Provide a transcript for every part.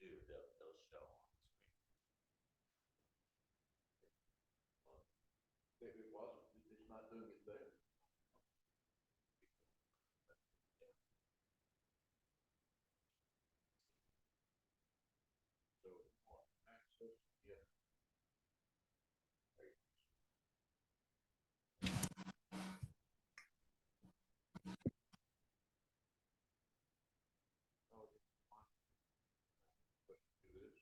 Do they'll show on the screen. If it wasn't, it's not doing it there. So, access, yeah. Oh, it's fine. But do this.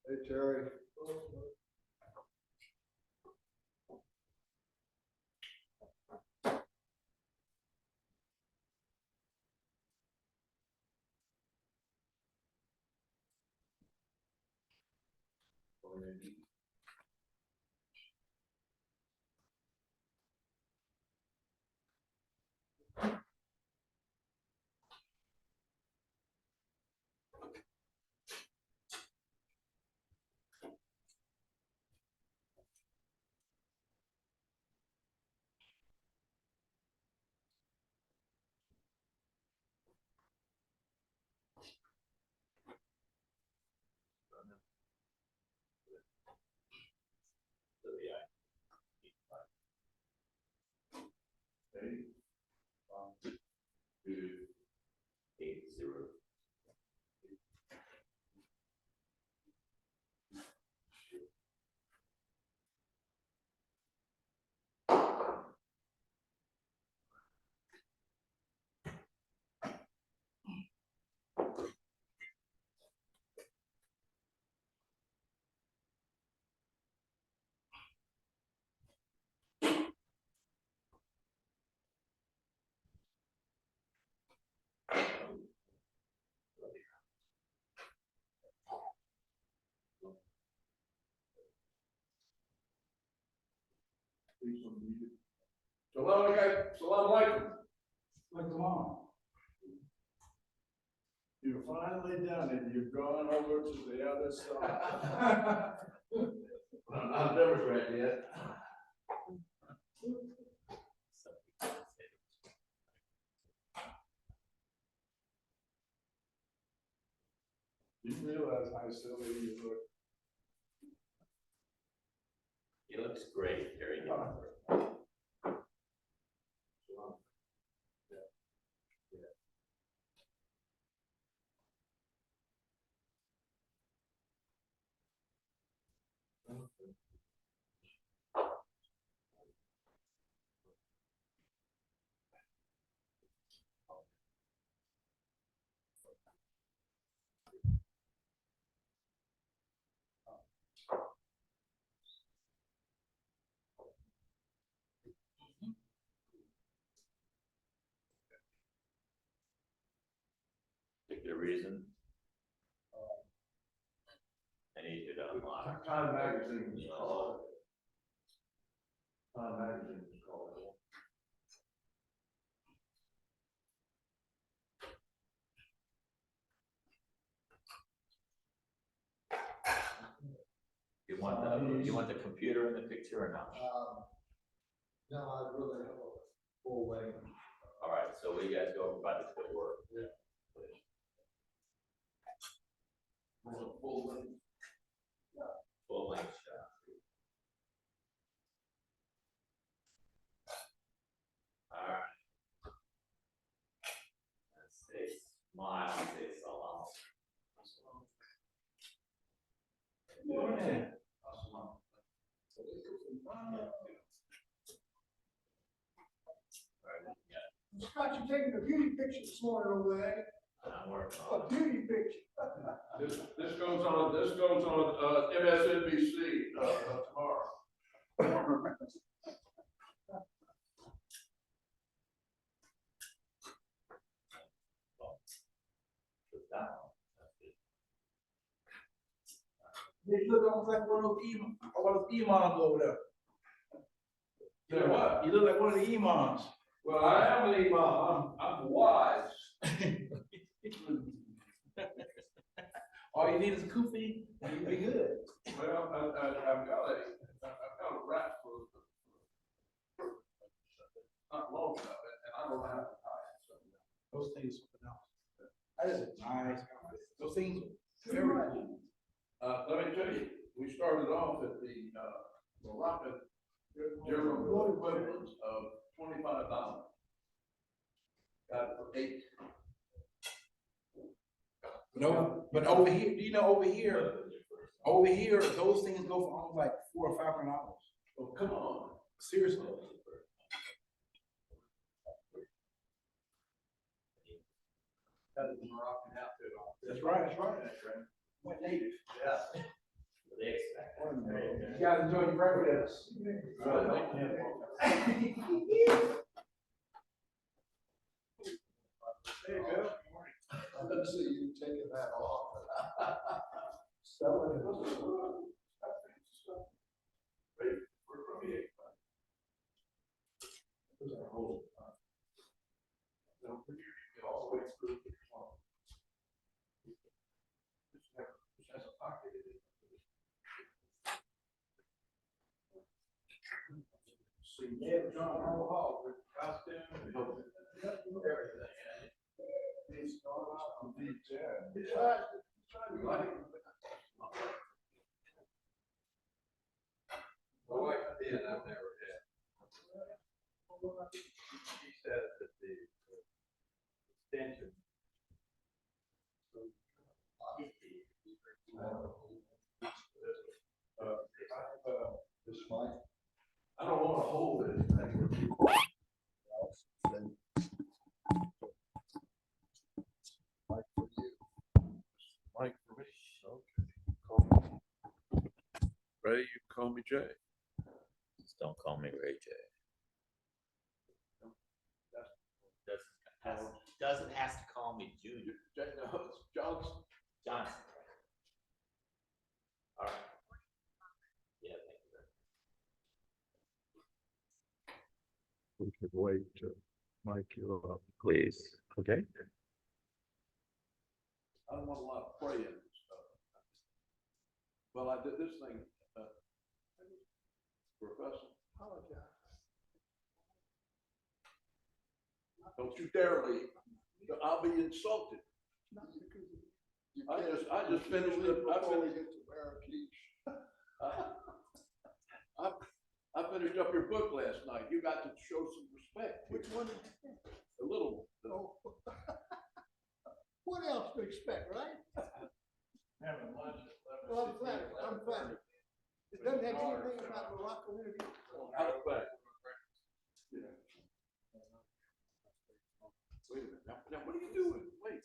Hey, Terry. So yeah. 280. Salam alaikum. Come on. You've finally done it. You've gone over to the other side. I've never read yet. You realize how silly you look. He looks great, Terry. particular reason? I need you to unlock. Time Magazine is called. Time Magazine is called. You want the computer in the picture or not? No, I really have a full way. All right, so we guys go by the good work. Yeah. Full length shot. All right. Let's say smile, say salam. Yeah. Scott, you're taking a beauty picture this morning over there. I'm working on A beauty picture. This goes on MSNBC tomorrow. that. You look almost like one of those imams over there. Say what? You look like one of the imams. Well, I am an imam. I'm wise. All you need is a kufi, and you'll be good. Well, I've got a rap for not long enough, and I don't know how to tie it. So. Those things, that is nice. Those things, very cool. Let me tell you, we started off at the Moroccan German equivalent of $25. Got it for $8. No, but over here, do you know over here, those things go for almost like $400 or $500. Oh, come on. Seriously. That is the Moroccan outfit on. That's right. Went native. Yeah. They expect. You gotta enjoy your breakfast. There you go. I didn't see you taking that off. Selling it. Wait, we're from the eight. There's a hole. Don't forget, you get all the way through. This has a pocket in it. See, yeah, John Hall with costume and everything. He's gone out from D10. It's right. My wife did, I've never had. She said that the extension. This mic. I don't want to hold anything with people. Mic for you. Mike for me. Okay. Call me. Ray, you call me Jay. Just don't call me Ray J. Doesn't has to call me Junior. Jay, no, it's Johnson. Johnson. All right. Yeah, thank you very much. We could wait to mic you up, please. Okay. I don't want a lot of praying and stuff. Well, I did this thing, Professor. Apologize. Don't you dare leave. I'll be insulted. Not because you I can't- just finished you the, before we get to Marrakesh. I finished up your book last night. You got to show some respect. Which one? A little. Oh. What else to expect, right? Having lunch at Well, I'm flattered. It doesn't have anything about Morocco interview. Out of fact. Yeah. Wait a minute. Now what are you doing? Wait.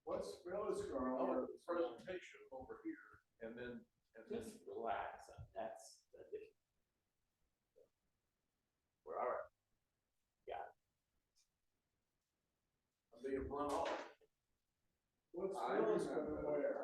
What's going on? The presentation over here, and then. Just relax. That's it. We're all right. Got it. made him run off. What's I Phyllis remember. gonna wear?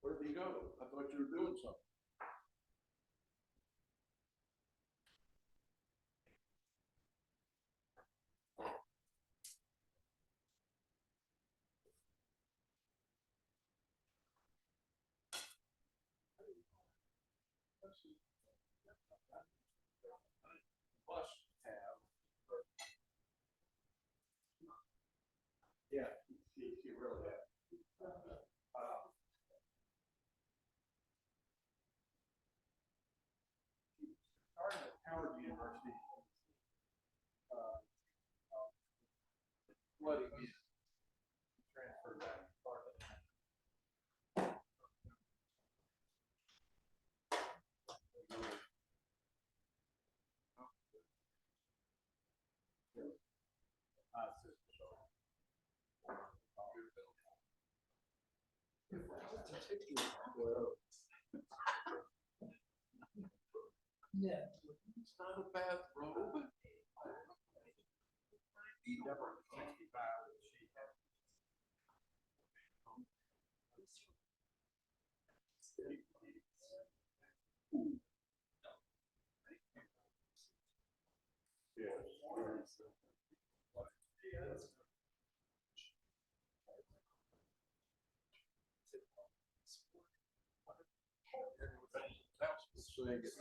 Where did he go? I thought you were doing something. Must have. Yeah, he really had. Started at Howard University. Flooding me. Transferred back to Florida. Yeah. It's not a bathrobe. He never 65 she had. So they get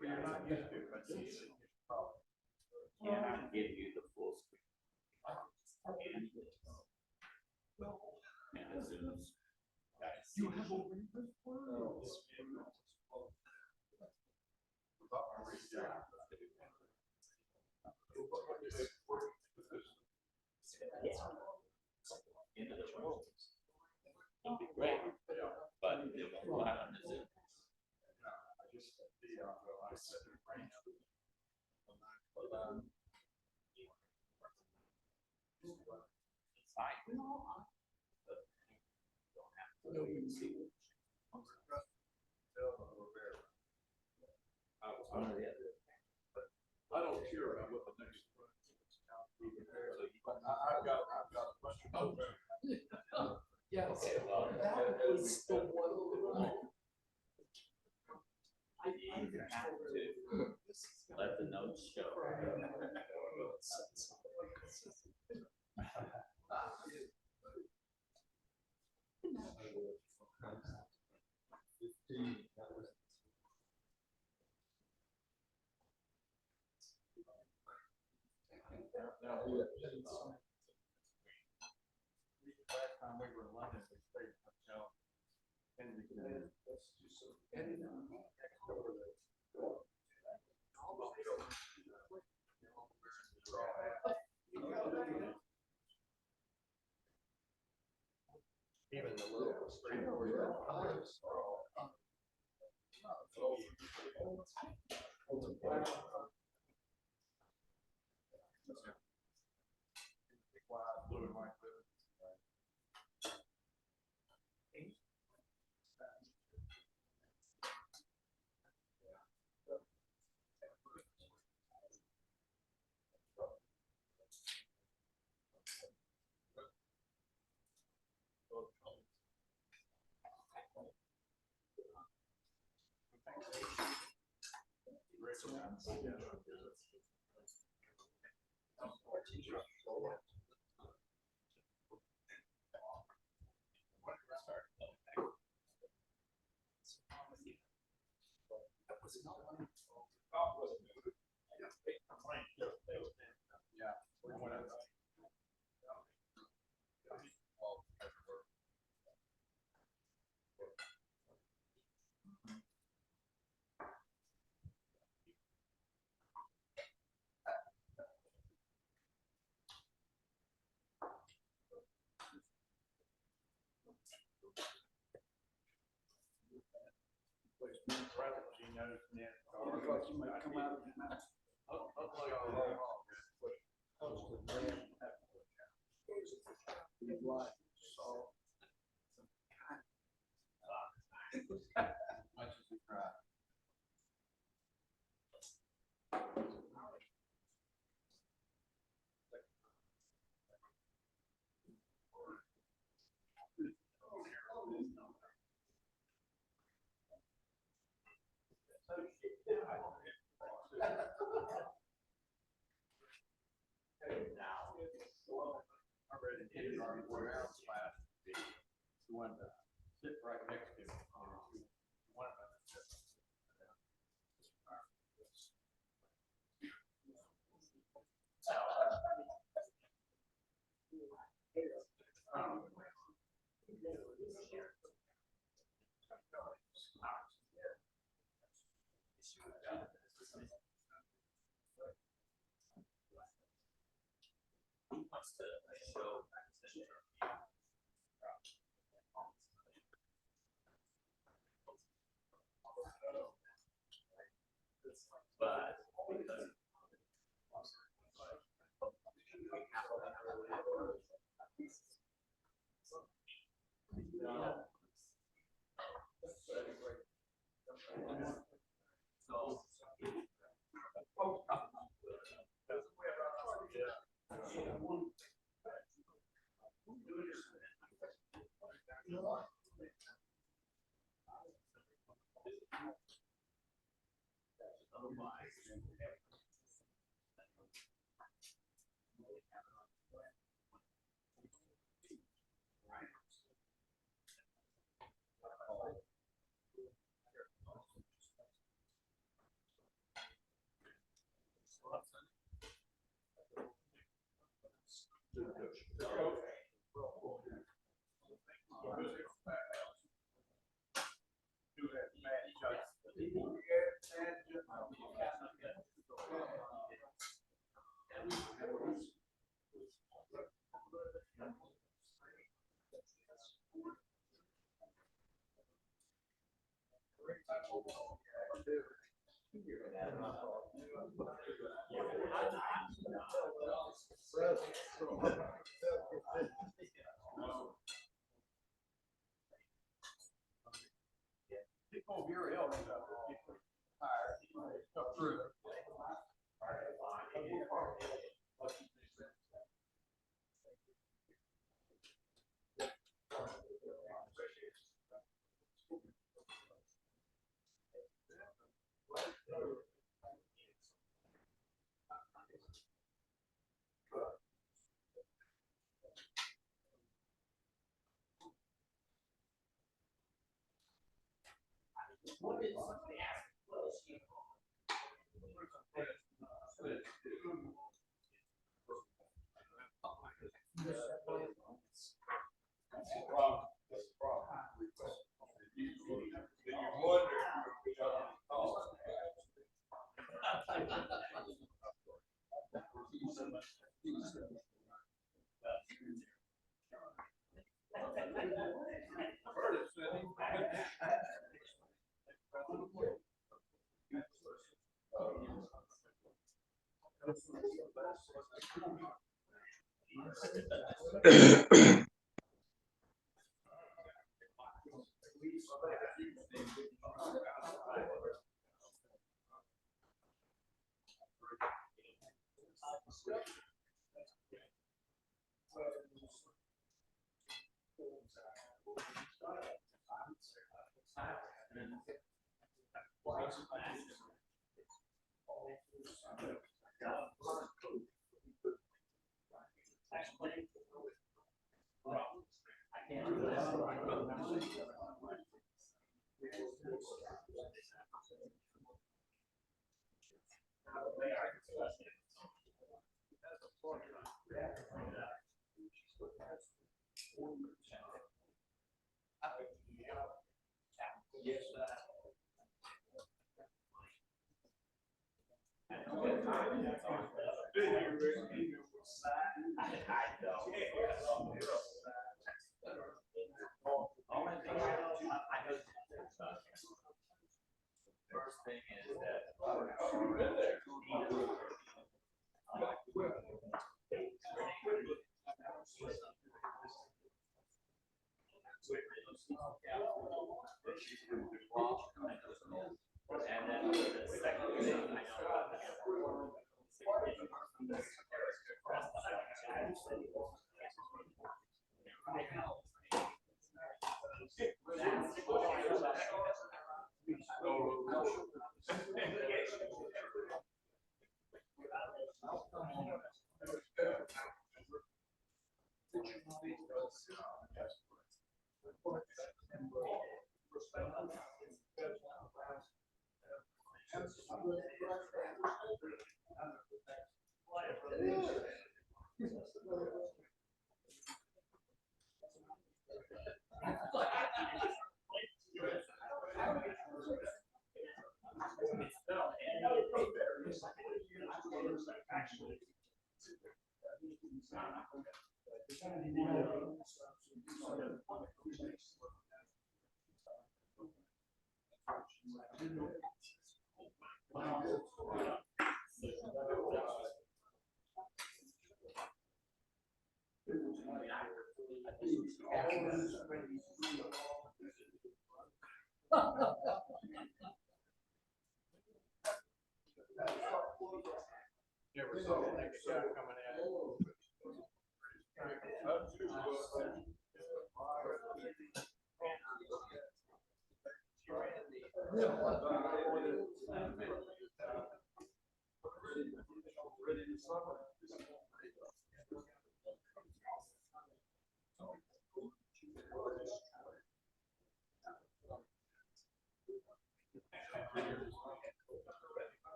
You're not used to it, but cannot give you the full screen. And as soon as. You have a Into the world. It'd be great, but it won't go out on the Zoom. Fine. Don't have to see. I don't care about what the next. I've got a question. Yes. Okay, well, That was the one. you have to let the notes show. Now, last time we were in London, we stayed in a hotel. And we could. Even the little street where you're. Blue and white. Which means she knows me. I thought you might come out of the mouth. Hopefully I'll roll off. You've lied. So, Much as we try. I read an interview where else last week. The one that sit right next to me. One of them. He wants to show but because People here ill. Tired. Come through. And then the second thing I Never saw the next shot coming in.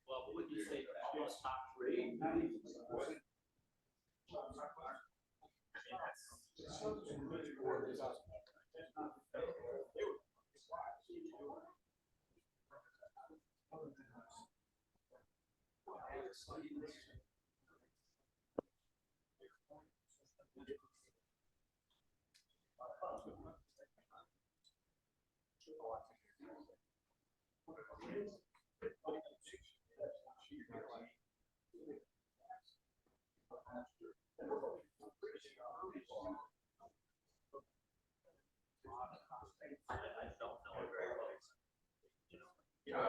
Well, what would you say almost top three? I don't know it very well. You know,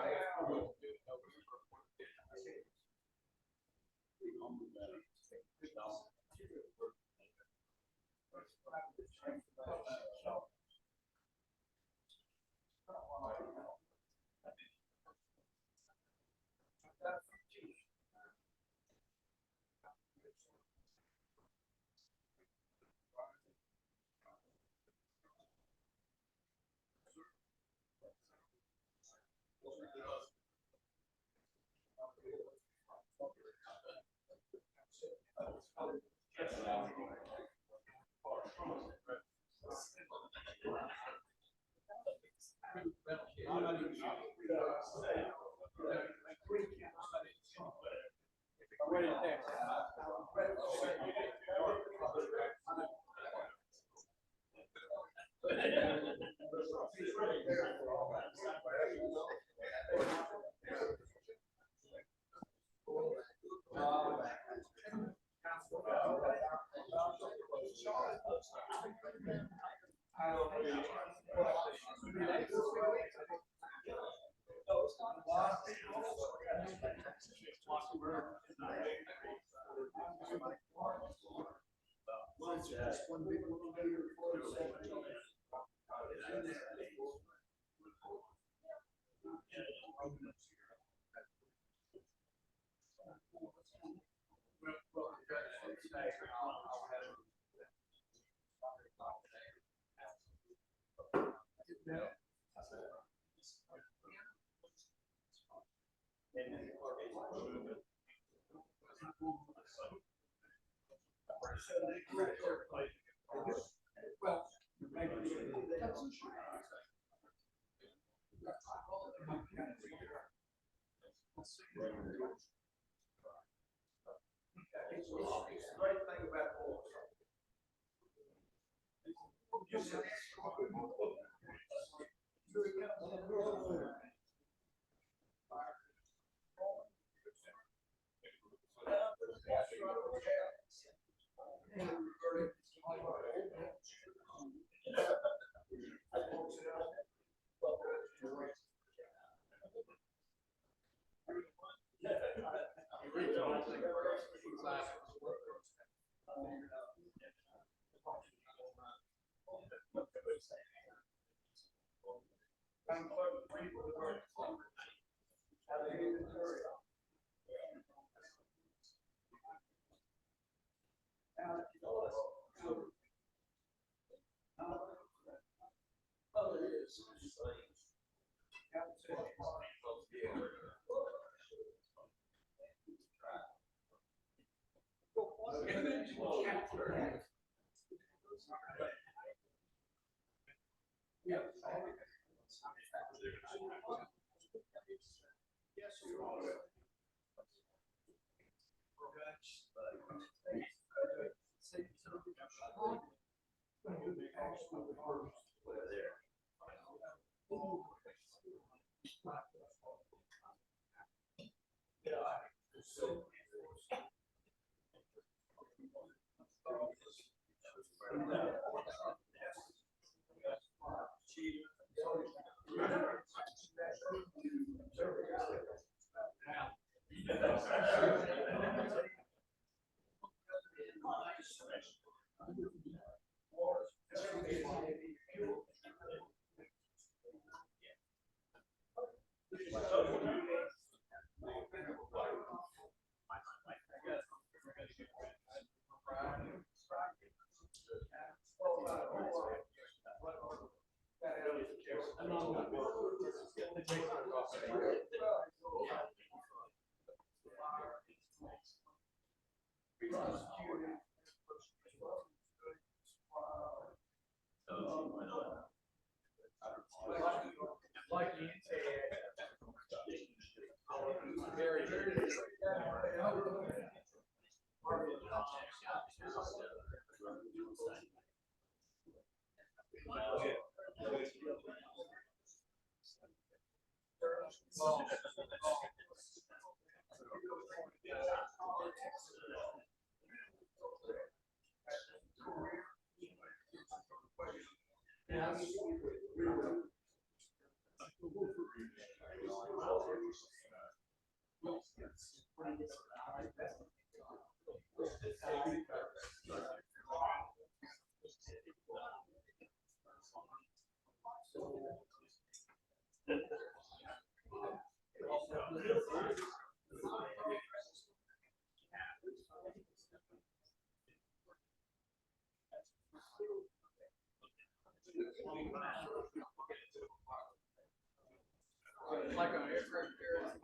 Like an aircraft carrier.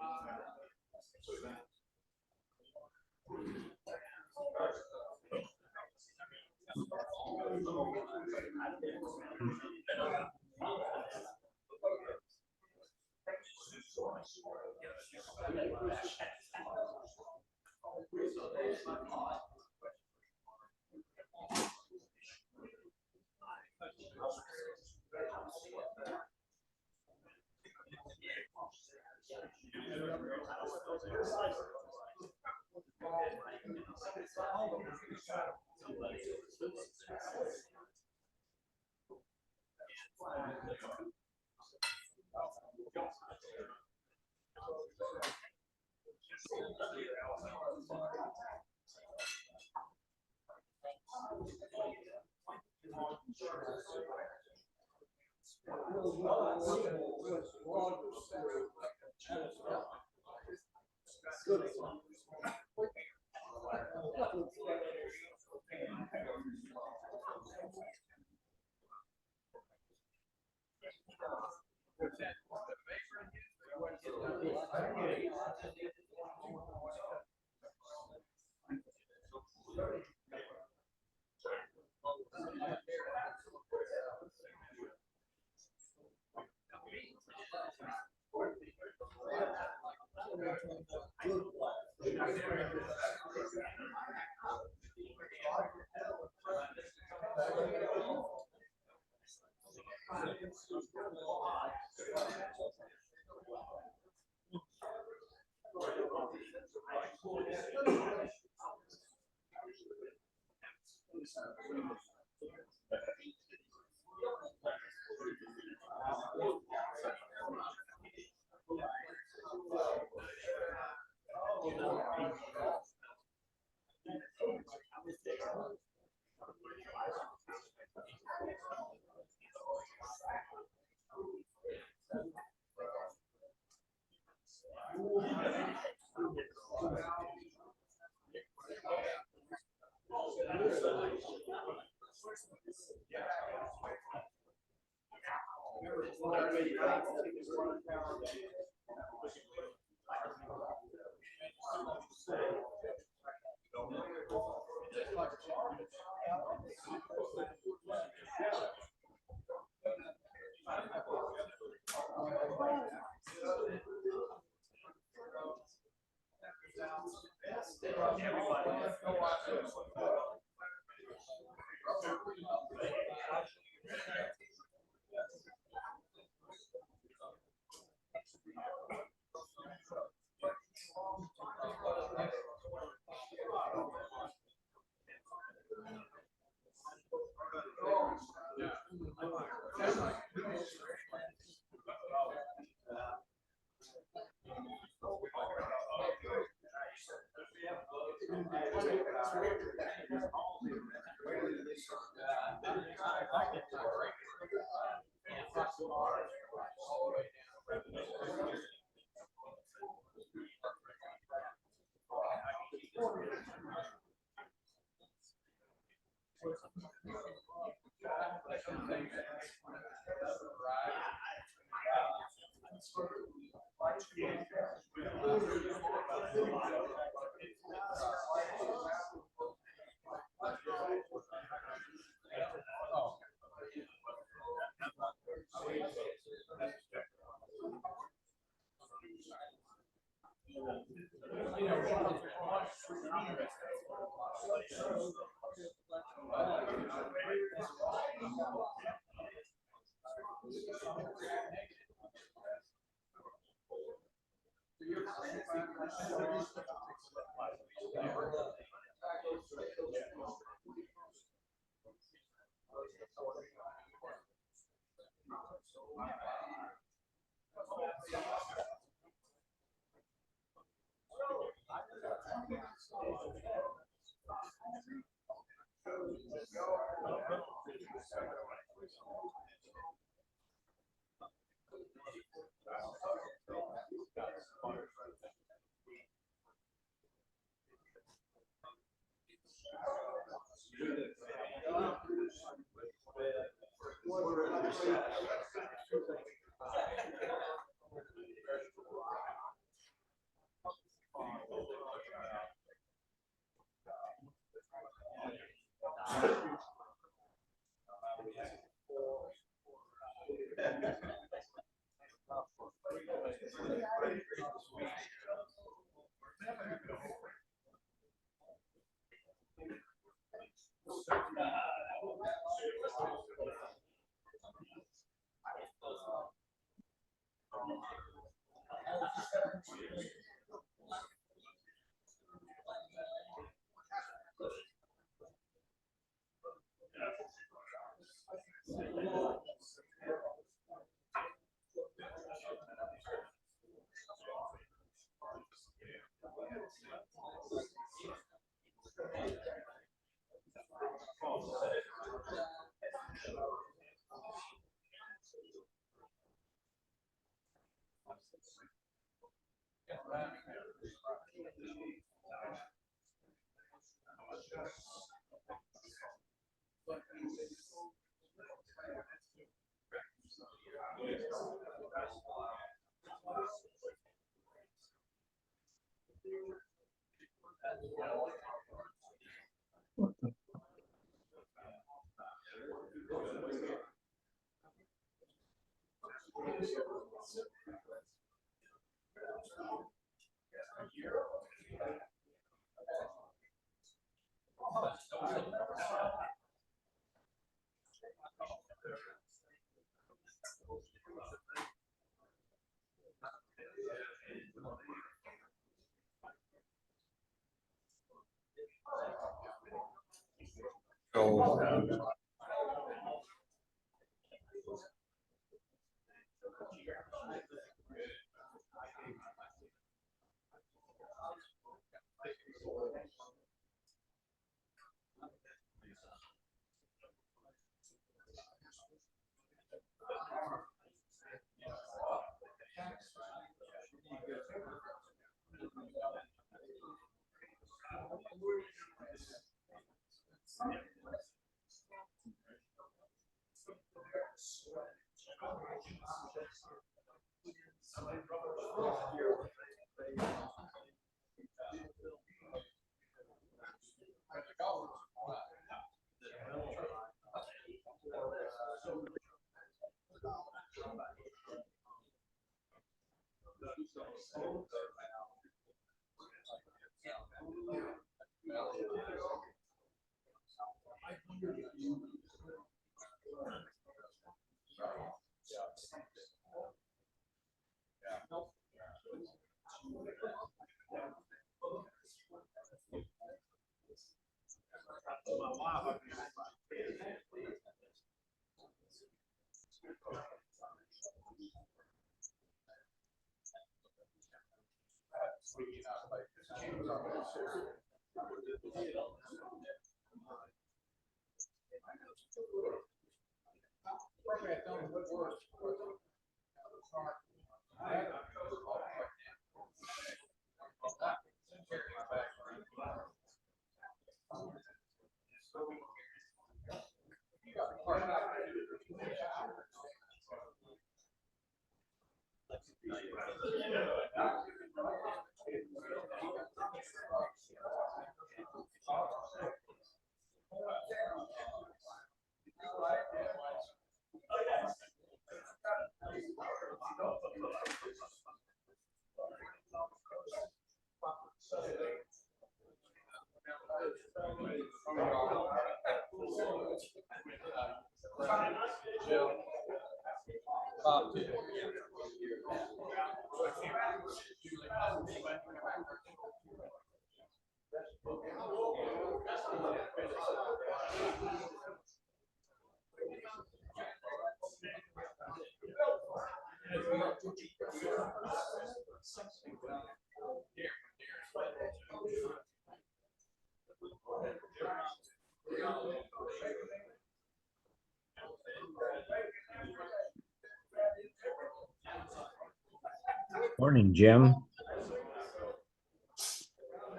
Morning, Jim.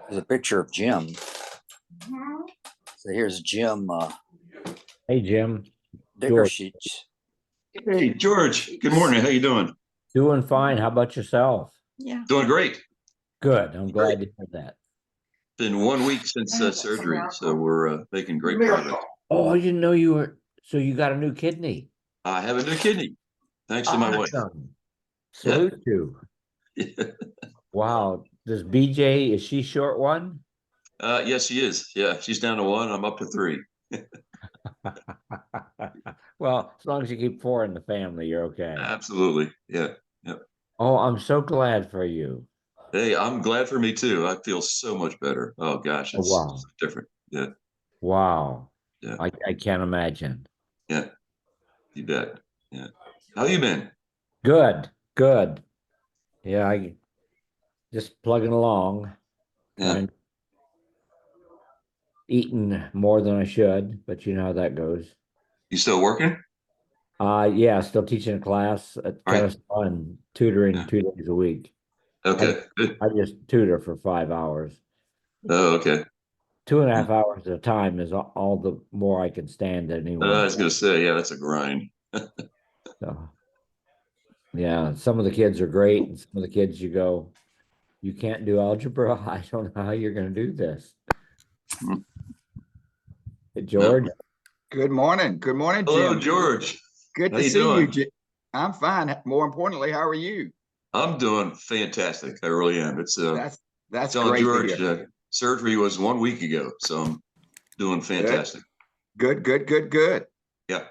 There's a picture of Jim. So here's Jim Hey, Jim. Dickersheets. Hey, George. Good morning. How you doing? Doing fine. How about yourself? Doing great. Good. I'm glad to hear that. Been 1 week since surgery, so we're making great progress. Oh, I didn't know you were. So you got a new kidney. I have a new kidney, thanks to my wife. Awesome. Salute you. Wow. Does BJ, is she short one? Yes, she is. Yeah, she's down to 1. I'm up to 3. Well, as long as you keep 4 in the family, you're okay. Absolutely. Yeah. Oh, I'm so glad for you. Hey, I'm glad for me too. I feel so much better. Oh gosh, it's wow. so different. Yeah. Wow. Yeah. I can't imagine. Yeah. You bet. Yeah. How you been? Good. Good. Yeah, I just plugging along. Yeah. Eating more than I should, but you know how that goes. You still working? Yeah, still teaching a class at Right. Kennesaw and tutoring Yeah. 2 days a week. Okay. Good. I just tutor for 5 hours. Oh, okay. 2.5 hours at a time is all the more I can stand at any one I was gonna say, yeah, that's a grind. So, yeah, some of the kids are great, and some of the kids you go, you can't do algebra. I don't know how you're going to do this. Hmm. Hey, George. Good morning. Good morning, Jim. Hello, George. Good How to you see you, doing? Jim. I'm fine. More importantly, how are you? I'm doing fantastic. I really am. It's That's telling great George to hear. surgery was 1 week ago, so I'm doing fantastic. Good. Yeah.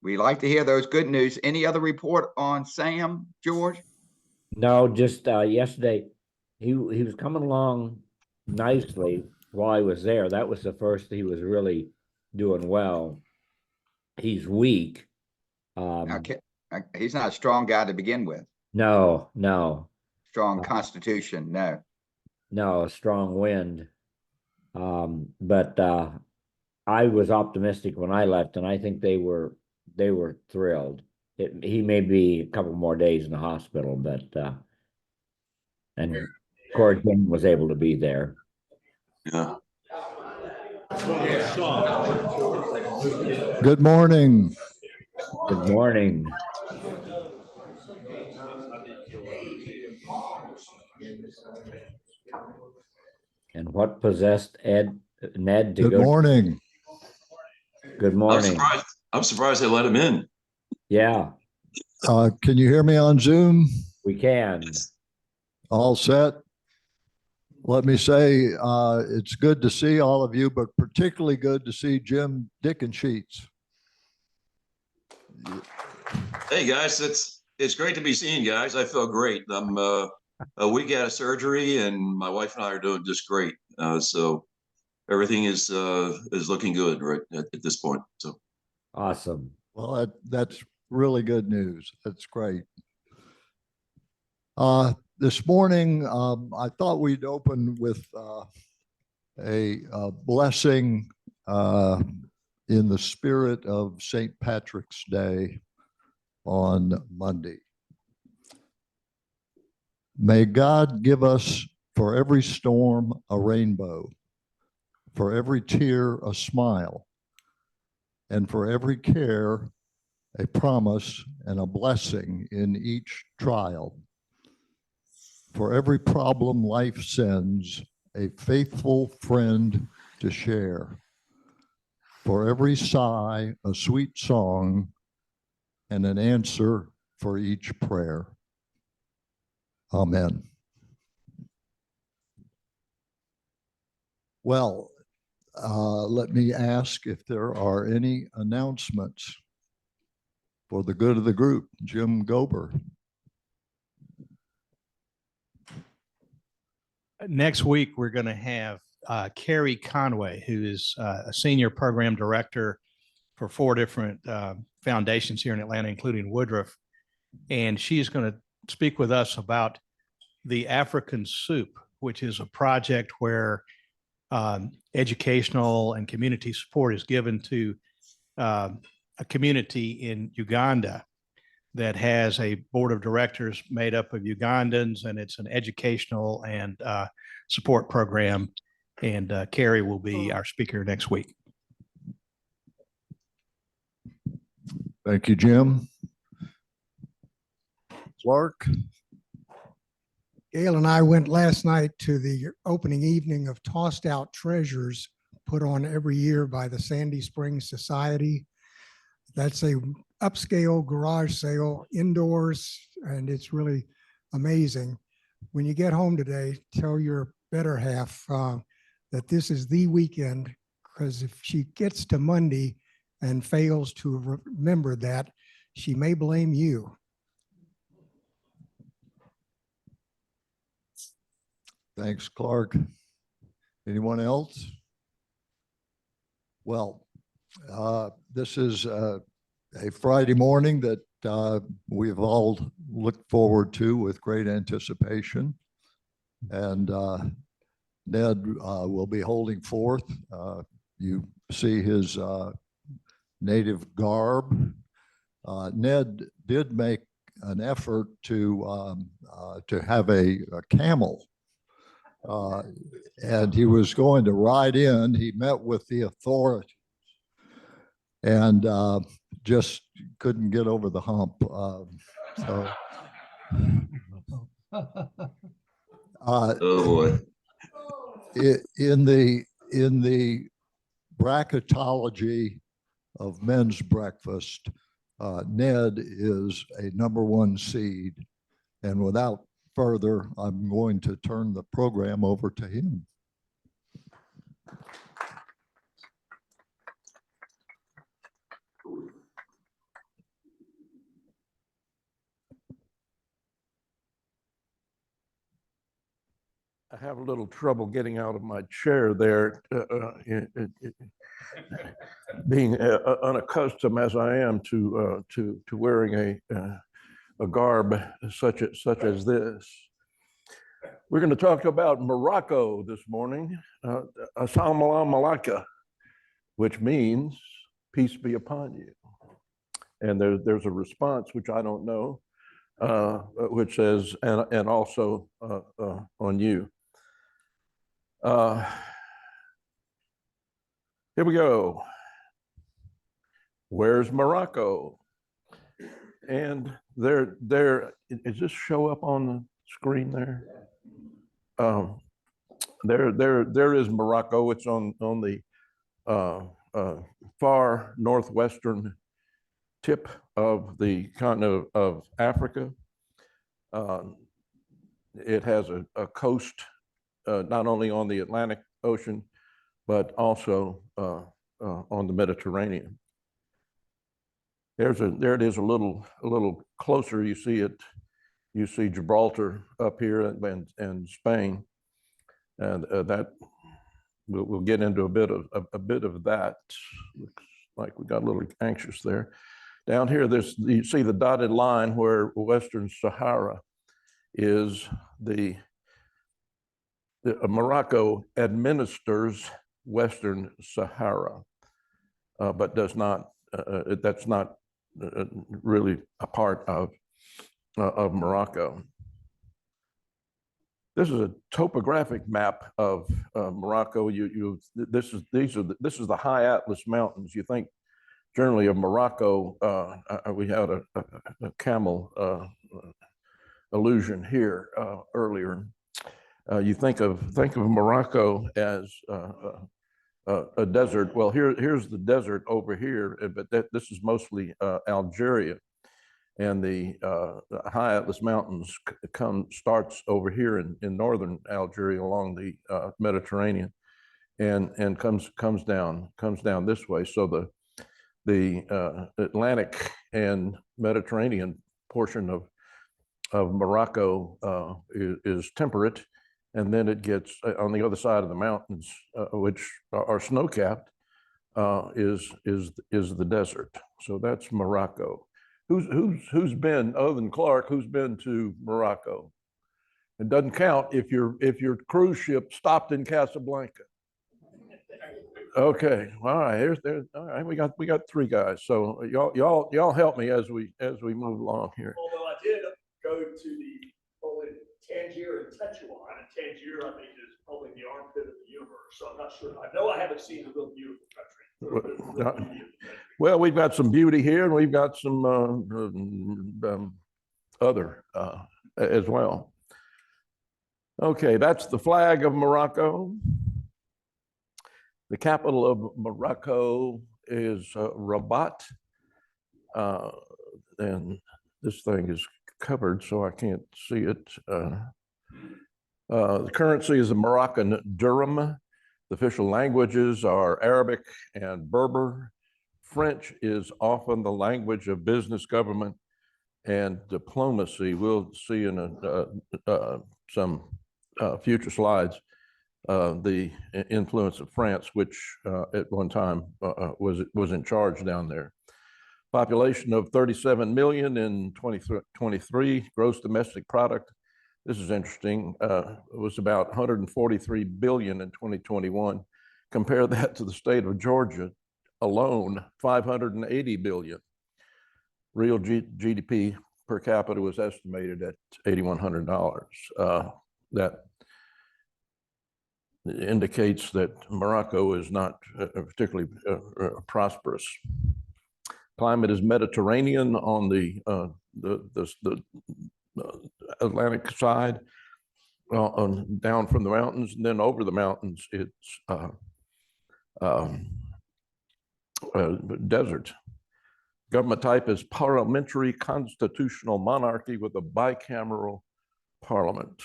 We like to hear those good news. Any other report on Sam, George? No, just yesterday, he was coming along nicely while I was there. That was the first he was really doing well. He's weak. Okay. He's not a strong guy to begin with. No. Strong constitution, no. No, a strong wind. But I was optimistic when I left, and I think they were thrilled. He may be a couple more days in the hospital, but and Corey King was able to be there. Yeah. Good morning. Good morning. And what possessed Ned to Good go? morning. Good morning. I'm surprised they let him in. Yeah, Can you hear me on Zoom? we can. All set? Let me say, it's good to see all of you, but particularly good to see Jim Dickersheets. Hey guys, it's great to be seeing you guys. I feel great. I'm a week out of surgery, and my wife and I are doing just great. So everything is looking good right at this point. So Awesome. Well, that's really good news. That's great. This morning, I thought we'd open with a blessing in the spirit of St. Patrick's Day on Monday. May God give us for every storm a rainbow, for every tear a smile, and for every care a promise and a blessing in each trial. For every problem life sends, a faithful friend to share. For every sigh, a sweet song, and an answer for each prayer. Amen. Well, let me ask if there are any announcements for the good of the group. Jim Gober. Next week, we're going to have Carrie Conway, who is a senior program director for 4 different foundations here in Atlanta, including Woodruff. and she is going to speak with us about the African Soup, which is a project where educational and community support is given to a community in Uganda that has a board of directors made up of Ugandans, and it's an educational and support program. And Carrie will be our speaker next week. Thank you, Jim. Clark? Gail and I went last night to the opening evening of Tossed Out Treasures, put on every year by the Sandy Springs Society. That's a upscale garage sale indoors, and it's really amazing. When you get home today, tell your better half that this is the weekend, because if she gets to Monday and fails to remember that, she may blame you. Thanks, Clark. Anyone else? Well, this is a Friday morning that we've all looked forward to with great anticipation. And Ned will be holding forth. You see his native garb. Ned did make an effort to have a camel. And he was going to ride in. He met with the authorities and just couldn't get over the hump. Oh boy. In the bracketology of men's breakfast, Ned is a #1 seed, and without further, I'm going to turn the program over to him. I have a little trouble getting out of my chair there, being unaccustomed as I am to wearing a garb such as this. We're going to talk about Morocco this morning, Assalamu alaikum, which means peace be upon you. And there's a response, which I don't know, which says, and also on you. Here we go. Where's Morocco? And there, does this show up on the screen there? There is Morocco. It's on the far northwestern tip of the continent of Africa. It has a coast not only on the Atlantic Ocean, but also on the Mediterranean. There it is a little closer. You see it. You see Gibraltar up here and Spain, and that we'll get into a bit of that. Looks like we got a little anxious there. Down here, you see the dotted line where Western Sahara is. Morocco administers Western Sahara, but does not. That's not really a part of Morocco. This is a topographic map of Morocco. This is the high Atlas Mountains. You think generally of Morocco, we had a camel allusion here earlier. You think of Morocco as a desert. Well, here's the desert over here, but this is mostly Algeria, and the high Atlas Mountains starts over here in northern Algeria along the Mediterranean, and comes down this way. So the Atlantic and Mediterranean portion of Morocco is temperate. And then it gets on the other side of the mountains, which are snow-capped, is the desert. So that's Morocco. who's been, other than Clark, who's been to Morocco? It doesn't count if your cruise ship stopped in Casablanca. Okay, all right. All right. We got three guys. So y'all help me as we move along here. Although I did go to the Tangier and Tetuan, and Tangier I think is probably the armpit of the universe. So I'm not sure. I know I haven't seen the real beautiful country. Well, we've got some beauty here, and we've got some other as well. Okay, that's the flag of Morocco. The capital of Morocco is Rabat. And this thing is covered, so I can't see it. The currency is the Moroccan dirham. The official languages are Arabic and Berber. French is often the language of business, government, and diplomacy. We'll see in some future slides the influence of France, which at one time was in charge down there. Population of 37 million in 2023. Gross domestic product, this is interesting, was about 143 billion in 2021. Compare that to the state of Georgia alone, 580 billion. Real GDP per capita was estimated at $8,100. That indicates that Morocco is not particularly prosperous. Climate is Mediterranean on the Atlantic side, down from the mountains, and then over the mountains, it's desert. Government type is parliamentary constitutional monarchy with a bicameral parliament.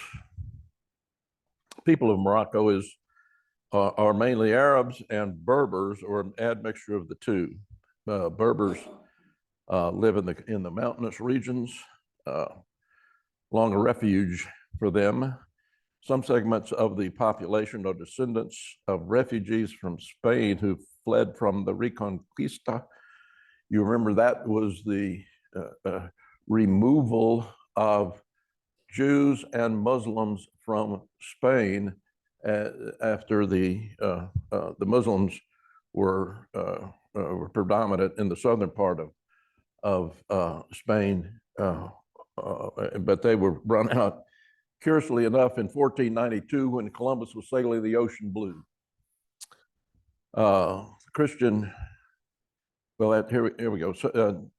People of Morocco are mainly Arabs and Berbers, or an admixture of the two. Berbers live in the mountainous regions, long a refuge for them. Some segments of the population are descendants of refugees from Spain who fled from the Reconquista. You remember that was the removal of Jews and Muslims from Spain after the Muslims were predominant in the southern part of Spain, but they were run out, curiously enough, in 1492 when Columbus was sailing the ocean blue. Christian, well, here we go. So,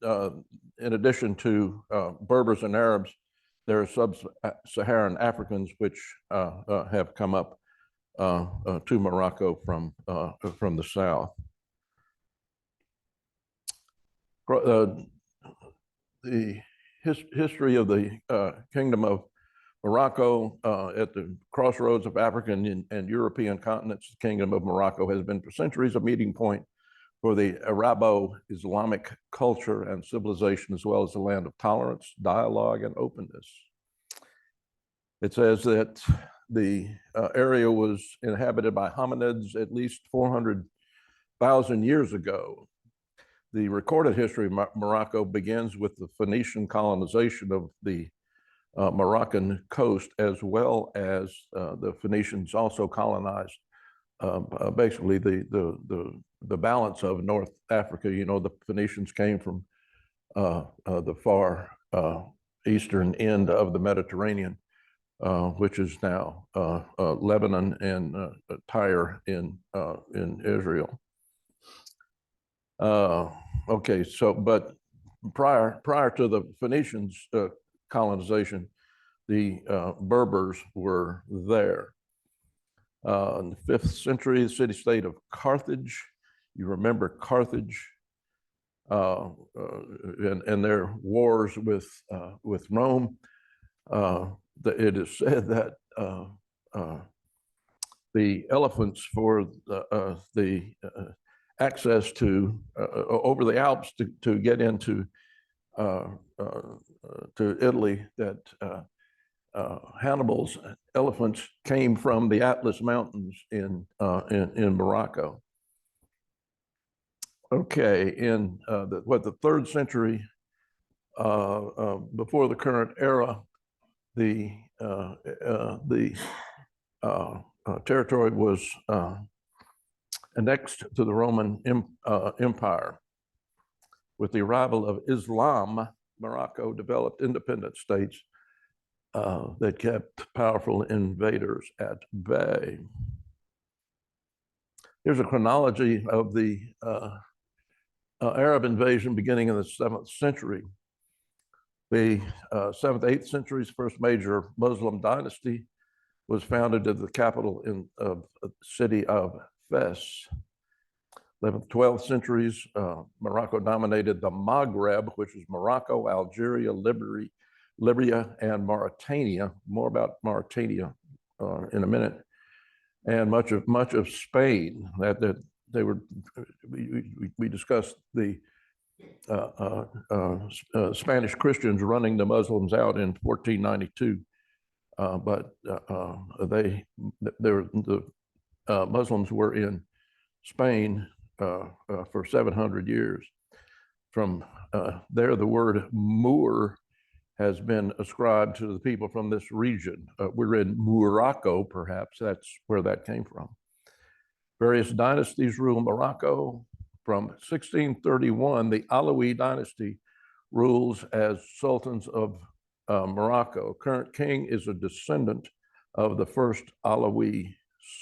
in addition to Berbers and Arabs, there are sub-Saharan Africans which have come up to Morocco from the south. The history of the Kingdom of Morocco at the crossroads of African and European continents, the Kingdom of Morocco has been for centuries a meeting point for the Arabo-Islamic culture and civilization, as well as a land of tolerance, dialogue, and openness. It says that the area was inhabited by hominids at least 400,000 years ago. The recorded history of Morocco begins with the Phoenician colonization of the Moroccan coast, as well as the Phoenicians also colonized basically the balance of North Africa. You know, the Phoenicians came from the far eastern end of the Mediterranean, which is now Lebanon and Tyre in Israel. Okay, so but prior to the Phoenicians' colonization, the Berbers were there. In the 5th century, the city-state of Carthage, you remember Carthage and their wars with Rome. It is said that the elephants for the access to over the Alps to get into to Italy, that Hannibal's elephants came from the Atlas Mountains in Morocco. Okay, in the 3rd century before the current era, the territory was annexed to the Roman Empire. With the arrival of Islam, Morocco developed independent states that kept powerful invaders at bay. Here's a chronology of the Arab invasion beginning in the 7th century. The 7th, 8th centuries, first major Muslim dynasty was founded at the capital in the city of Fes. 11th, 12th centuries, Morocco dominated the Maghreb, which is Morocco, Algeria, Libya, and Mauritania. More about Mauritania in a minute. And much of Spain. That they were. We discussed the Spanish Christians running the Muslims out in 1492, but the Muslims were in Spain for 700 years. From there, the word Moor has been ascribed to the people from this region. We're in Morocco, perhaps that's where that came from. Various dynasties ruled Morocco. From 1631, the Alawi dynasty rules as sultans of Morocco. Current king is a descendant of the first Alawi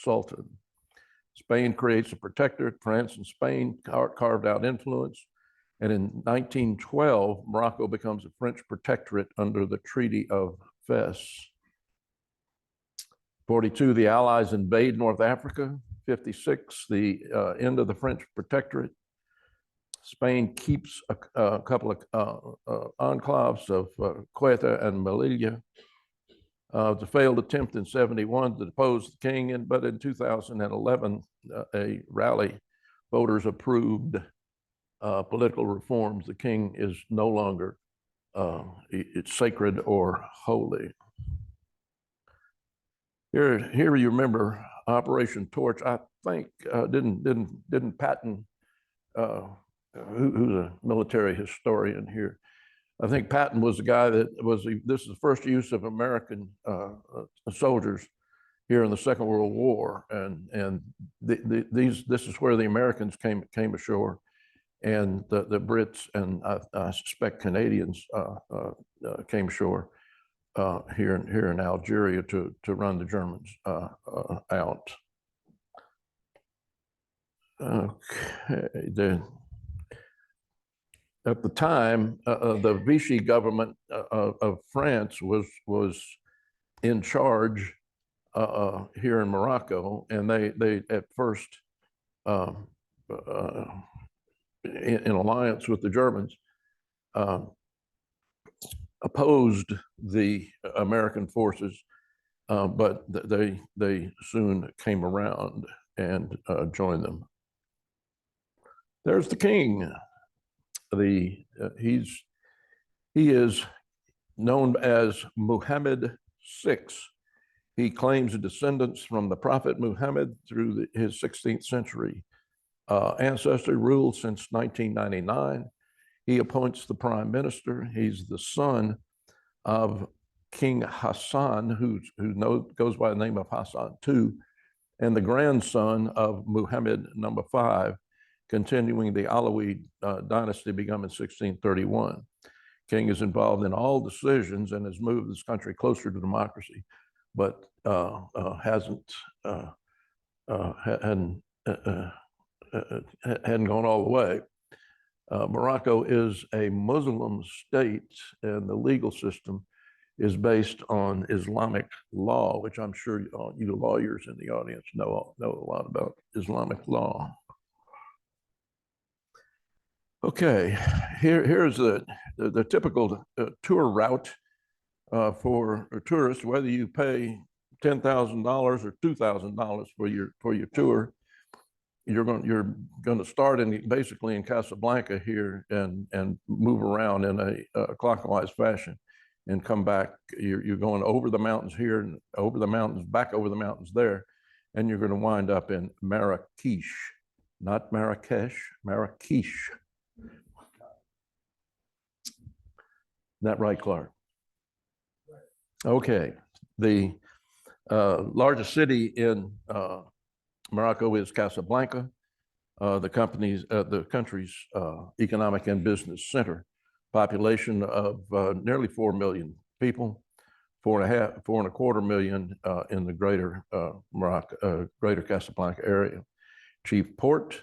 sultan. Spain creates a protectorate. France and Spain carved out influence. And in 1912, Morocco becomes a French protectorate under the Treaty of Fes. 42, the Allies invade North Africa. 56, the end of the French protectorate. Spain keeps a couple of enclaves of Ceuta and Melilla. The failed attempt in 71 to depose the king, but in 2011, a rally, voters approved political reforms. The king is no longer it's sacred or holy. Here you remember Operation Torch. I think didn't Patton, who's a military historian here, I think Patton was the guy that was this is the first use of American soldiers here in the Second World War, and this is where the Americans came ashore, and the Brits and I suspect Canadians came ashore here in Algeria to run the Germans out. Okay. At the time, the Vichy government of France was in charge here in Morocco, and they at first, in alliance with the Germans, opposed the American forces, but they soon came around and joined them. There's the king. He is known as Muhammad VI. He claims descendants from the Prophet Muhammad through his 16th century ancestry, ruled since 1999. He appoints the prime minister. He's the son of King Hassan, who goes by the name of Hassan II, and the grandson of Muhammad V, continuing the Alawi dynasty begun in 1631. King is involved in all decisions and has moved this country closer to democracy, but hadn't gone all the way. Morocco is a Muslim state, and the legal system is based on Islamic law, which I'm sure you lawyers in the audience know a lot about Islamic law. Okay, here's the typical tour route for tourists, whether you pay $10,000 or $2,000 for your tour. You're going to start basically in Casablanca here and move around in a clockwise fashion and come back. You're going over the mountains here and over the mountains, back over the mountains there, and you're going to wind up in Marrakech, not Marrakesh, Marrakech. that right, Clark? Okay, the largest city in Morocco is Casablanca, the country's economic and business center. Population of nearly 4 million people, 4.25 million in the greater Morocco, greater Casablanca area. Chief port,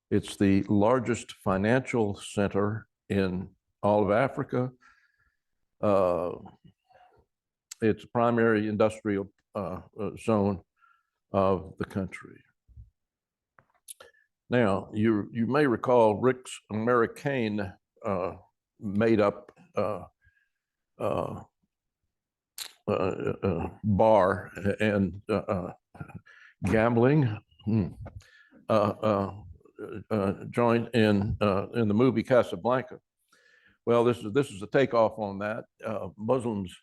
it's the largest financial center in all of Africa. It's primary industrial zone of the country. Now, you may recall Rick's Americain made up bar and gambling joint in the movie Casablanca. Well, this is a takeoff on that. Muslims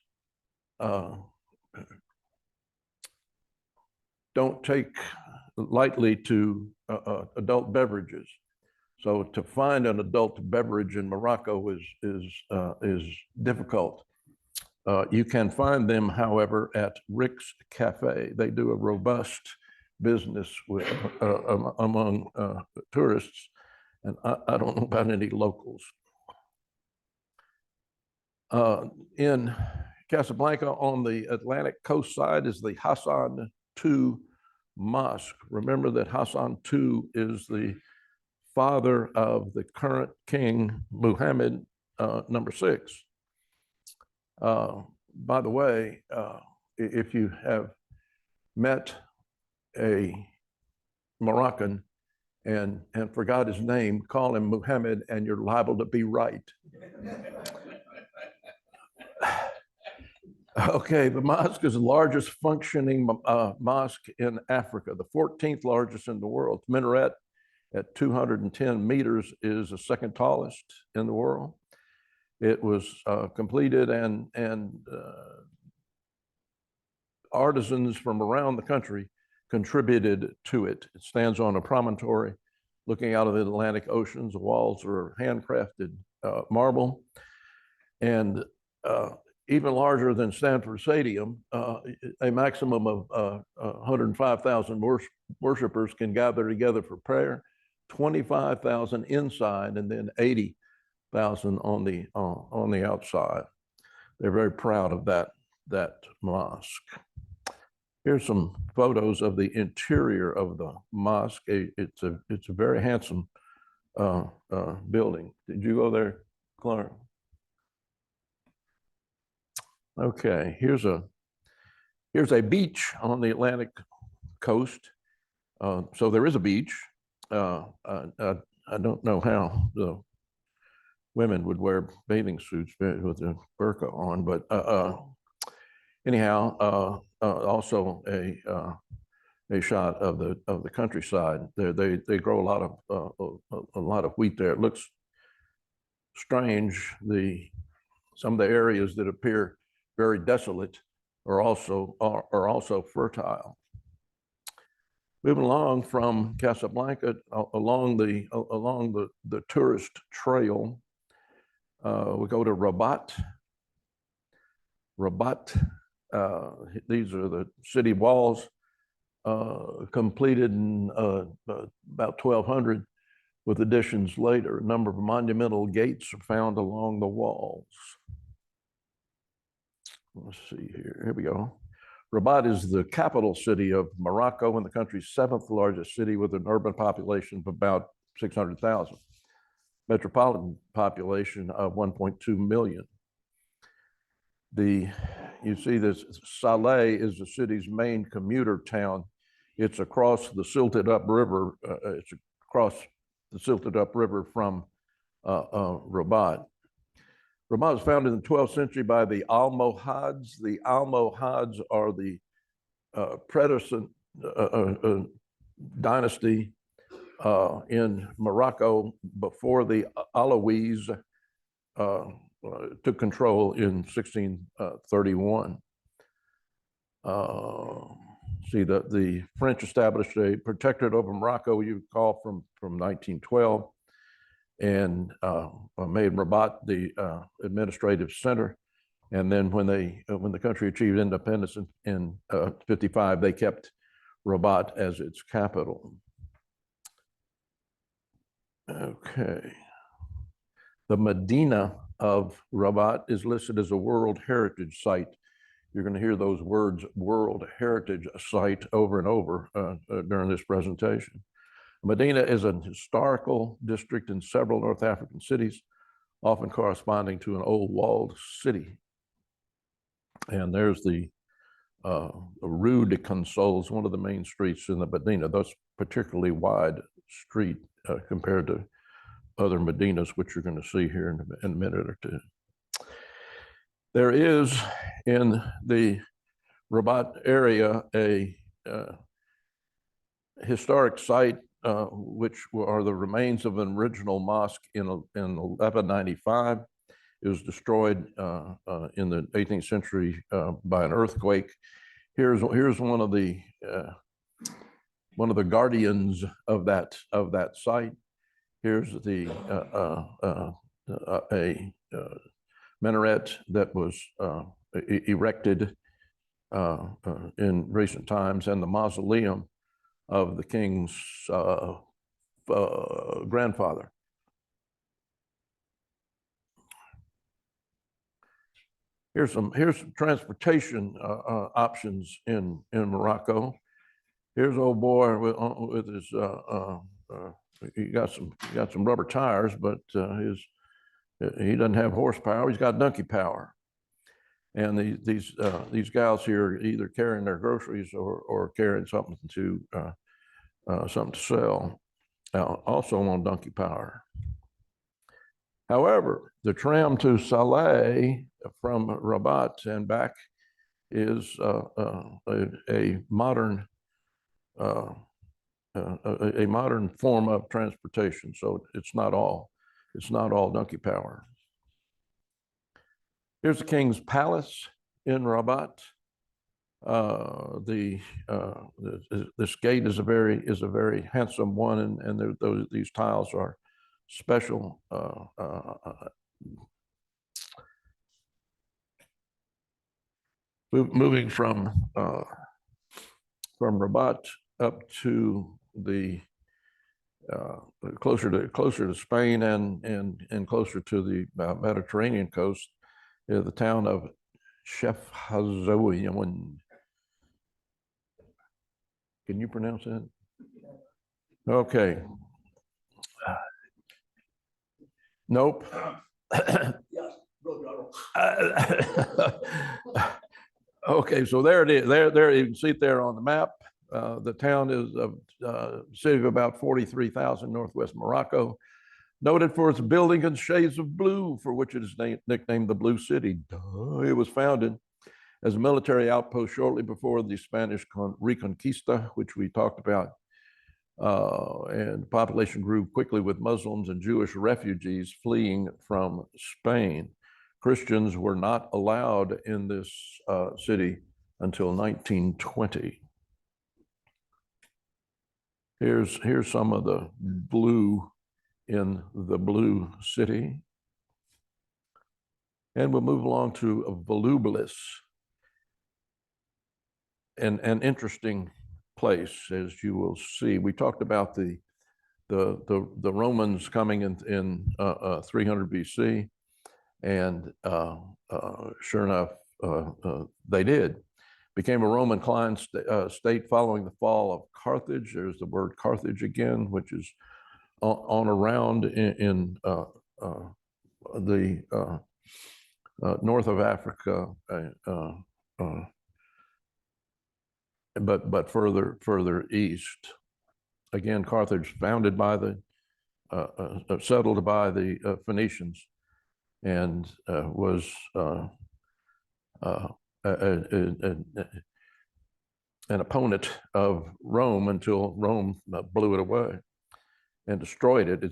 don't take lightly to adult beverages. So to find an adult beverage in Morocco is difficult. You can find them, however, at Rick's Cafe. They do a robust business with among tourists, and I don't know about any locals. In Casablanca, on the Atlantic coast side, is the Hassan II Mosque. Remember that Hassan II is the father of the current king, Muhammad VI. By the way, if you have met a Moroccan and forgot his name, call him Muhammad and you're liable to be right. Okay, the mosque is the largest functioning mosque in Africa, the 14th largest in the world. Minaret at 210 meters is the second tallest in the world. It was completed and artisans from around the country contributed to it. It stands on a promontory looking out of the Atlantic Ocean. The walls are handcrafted marble, and even larger than Stanford Stadium, a maximum of 105,000 worshipers can gather together for prayer, 25,000 inside, and then 80,000 on the outside. They're very proud of that mosque. Here's some photos of the interior of the mosque. It's a very handsome building. Did you go there, Clark? Okay, here's a beach on the Atlantic coast. So there is a beach. I don't know how the women would wear bathing suits with a burqa on, but anyhow, also a shot of the countryside. They grow a lot of wheat there. It looks strange. Some of the areas that appear very desolate are also fertile. Moving along from Casablanca, along the tourist trail, we go to Rabat. Rabat, these are the city walls completed in about 1200 with additions later. A number of monumental gates are found along the walls. Let's see here. Here we go. Rabat is the capital city of Morocco and the country's 7th largest city with an urban population of about 600,000. Metropolitan population of 1.2 million. You see this, Saleh is the city's main commuter town. It's across the silted up river. It's across the silted up river from Rabat. Rabat was founded in the 12th century by the Almohads. The Almohads are the predecessor dynasty in Morocco before the Alawis took control in 1631. See, the French established a protectorate over Morocco, you recall, from 1912. and made Rabat the administrative center. And then when the country achieved independence in 55, they kept Rabat as its capital. Okay. The Medina of Rabat is listed as a World Heritage Site. You're going to hear those words, World Heritage Site, over and over during this presentation. Medina is an historical district in several North African cities, often corresponding to an old walled city. And there's the Rue de Consols, one of the main streets in the Medina. That's particularly wide street compared to other Medinas, which you're going to see here in a minute or two. There is in the Rabat area a historic site, which are the remains of an original mosque in 1195. It was destroyed in the 18th century by an earthquake. Here's one of the guardians of that site. Here's a minaret that was erected in recent times, and the mausoleum of the king's grandfather. Here's some transportation options in Morocco. Here's old boy with his he got some rubber tires, but he doesn't have horsepower. He's got donkey power. And these gals here are either carrying their groceries or carrying something to sell, also on donkey power. However, the tram to Saleh from Rabat and back is a modern form of transportation. So it's not all donkey power. Here's the King's Palace in Rabat. This gate is a very handsome one, and these tiles are special. Moving from Rabat up to the closer to Spain and closer to the Mediterranean coast, is the town of Chefchaouen. Can you pronounce that? Okay. Nope. Yes, Okay, so there it is. There you can see it there on the map. The town is a city of about 43,000, northwest Morocco, noted for its building in shades of blue, for which it is nicknamed the Blue City. It was founded as a military outpost shortly before the Spanish Reconquista, which we talked about. And the population grew quickly with Muslims and Jewish refugees fleeing from Spain. Christians were not allowed in this city until 1920. Here's some of the blue in the Blue City. And we'll move along to Volubilis, an interesting place, as you will see. We talked about the Romans coming in 300 BC, and sure enough, they did. Became a Roman client state following the fall of Carthage. There's the word Carthage again, which is on around in the north of Africa, but further east. Again, Carthage founded by settled by the Phoenicians, and was an opponent of Rome until Rome blew it away and destroyed it.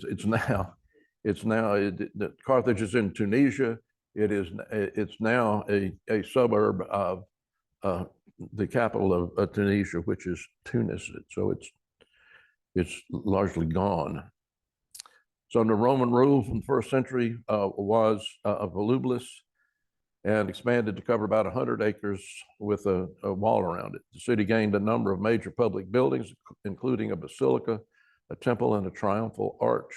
Carthage is in Tunisia. It's now a suburb of the capital of Tunisia, which is Tunis. So it's largely gone. It's under Roman rule from the first century, was volubilis and expanded to cover about 100 acres with a wall around it. The city gained a number of major public buildings, including a basilica, a temple, and a triumphal arch.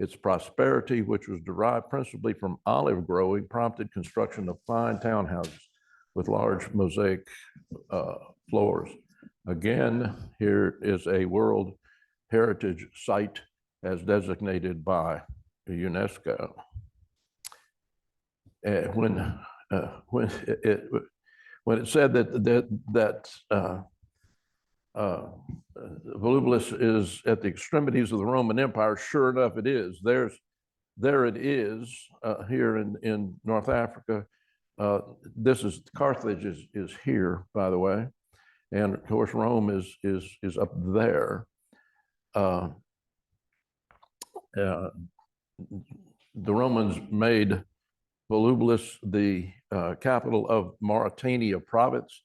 Its prosperity, which was derived principally from olive growing, prompted construction of fine townhouses with large mosaic floors. Again, here is a World Heritage Site as designated by UNESCO. When it said that volubilis is at the extremities of the Roman Empire, sure enough, it is. There it is here in North Africa. This is Carthage is here, by the way, and of course Rome is up there. The Romans made volubilis the capital of Mauritania province.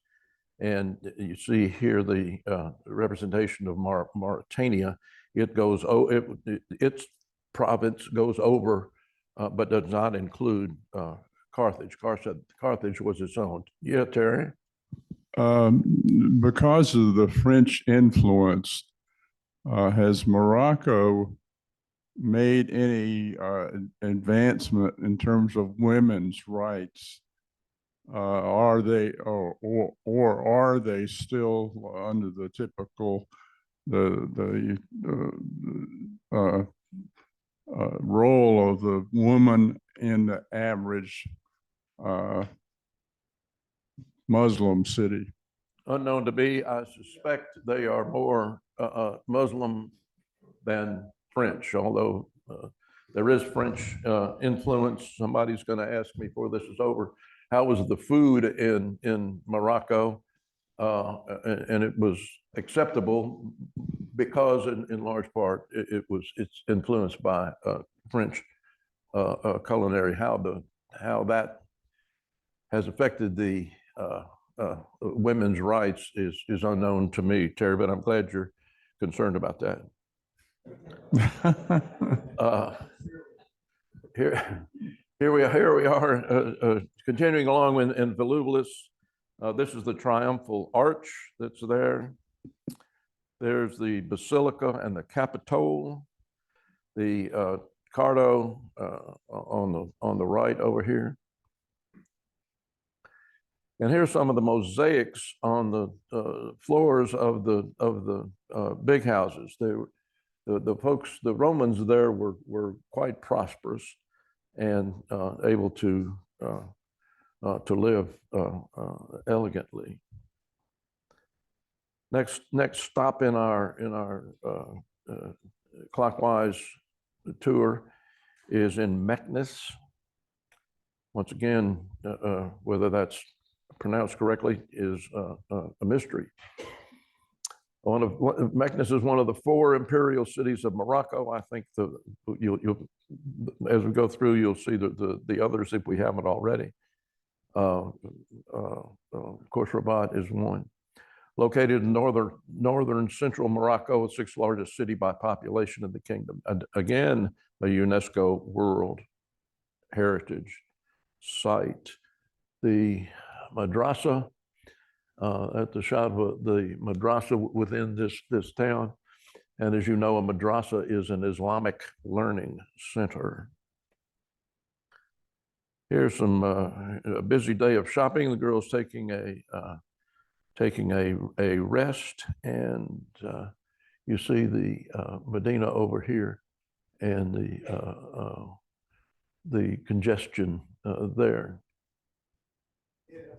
And you see here the representation of Mauritania. It goes, its province goes over, but does not include Carthage. Carthage was its own. Yeah, Terry? Because of the French influence, has Morocco made any advancement in terms of women's rights? Are they or are they still under the typical role of the woman in the average Muslim city? Unknown to me, I suspect they are more Muslim than French, although there is French influence. Somebody's going to ask me before this is over, how was the food in Morocco? And it was acceptable because in large part it's influenced by French culinary. How that has affected the women's rights is unknown to me, Terry, but I'm glad you're concerned about that. Here we are, continuing along in volubilis. This is the triumphal arch that's there. There's the basilica and the Capitole, the Cardo on the right over here. And here's some of the mosaics on the floors of the big houses. The folks, the Romans there were quite prosperous and able to live elegantly. Next stop in our clockwise tour is in Meknes. Once again, whether that's pronounced correctly is a mystery. Meknes is one of the 4 imperial cities of Morocco. I think you'll as we go through, you'll see the others if we haven't already. Of course, Rabat is one. Located in northern central Morocco, the 6th largest city by population in the kingdom. And again, a UNESCO World Heritage Site. The madrasa at the Shadwa, the madrasa within this town. And as you know, a madrasa is an Islamic learning center. Here's a busy day of shopping. The girls taking a rest, and you see the Medina over here and the congestion there. Yeah, I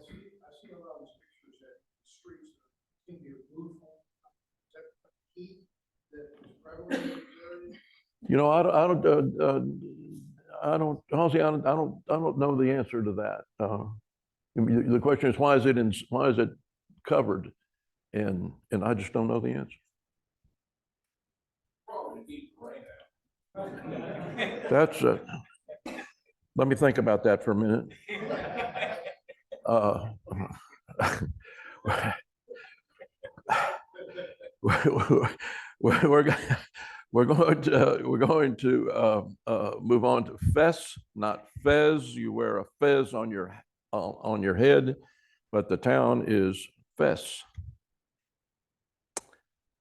see a lot of these pictures that the streets seem to be beautiful. Is that heat that is prevalent in this area? You know, honestly, I don't know the answer to that. The question is, why is it covered? And I just don't know the answer. That's let me think about that for a minute. we're going to move on to Fes, not Fez. You wear a fez on your head, but the town is Fes.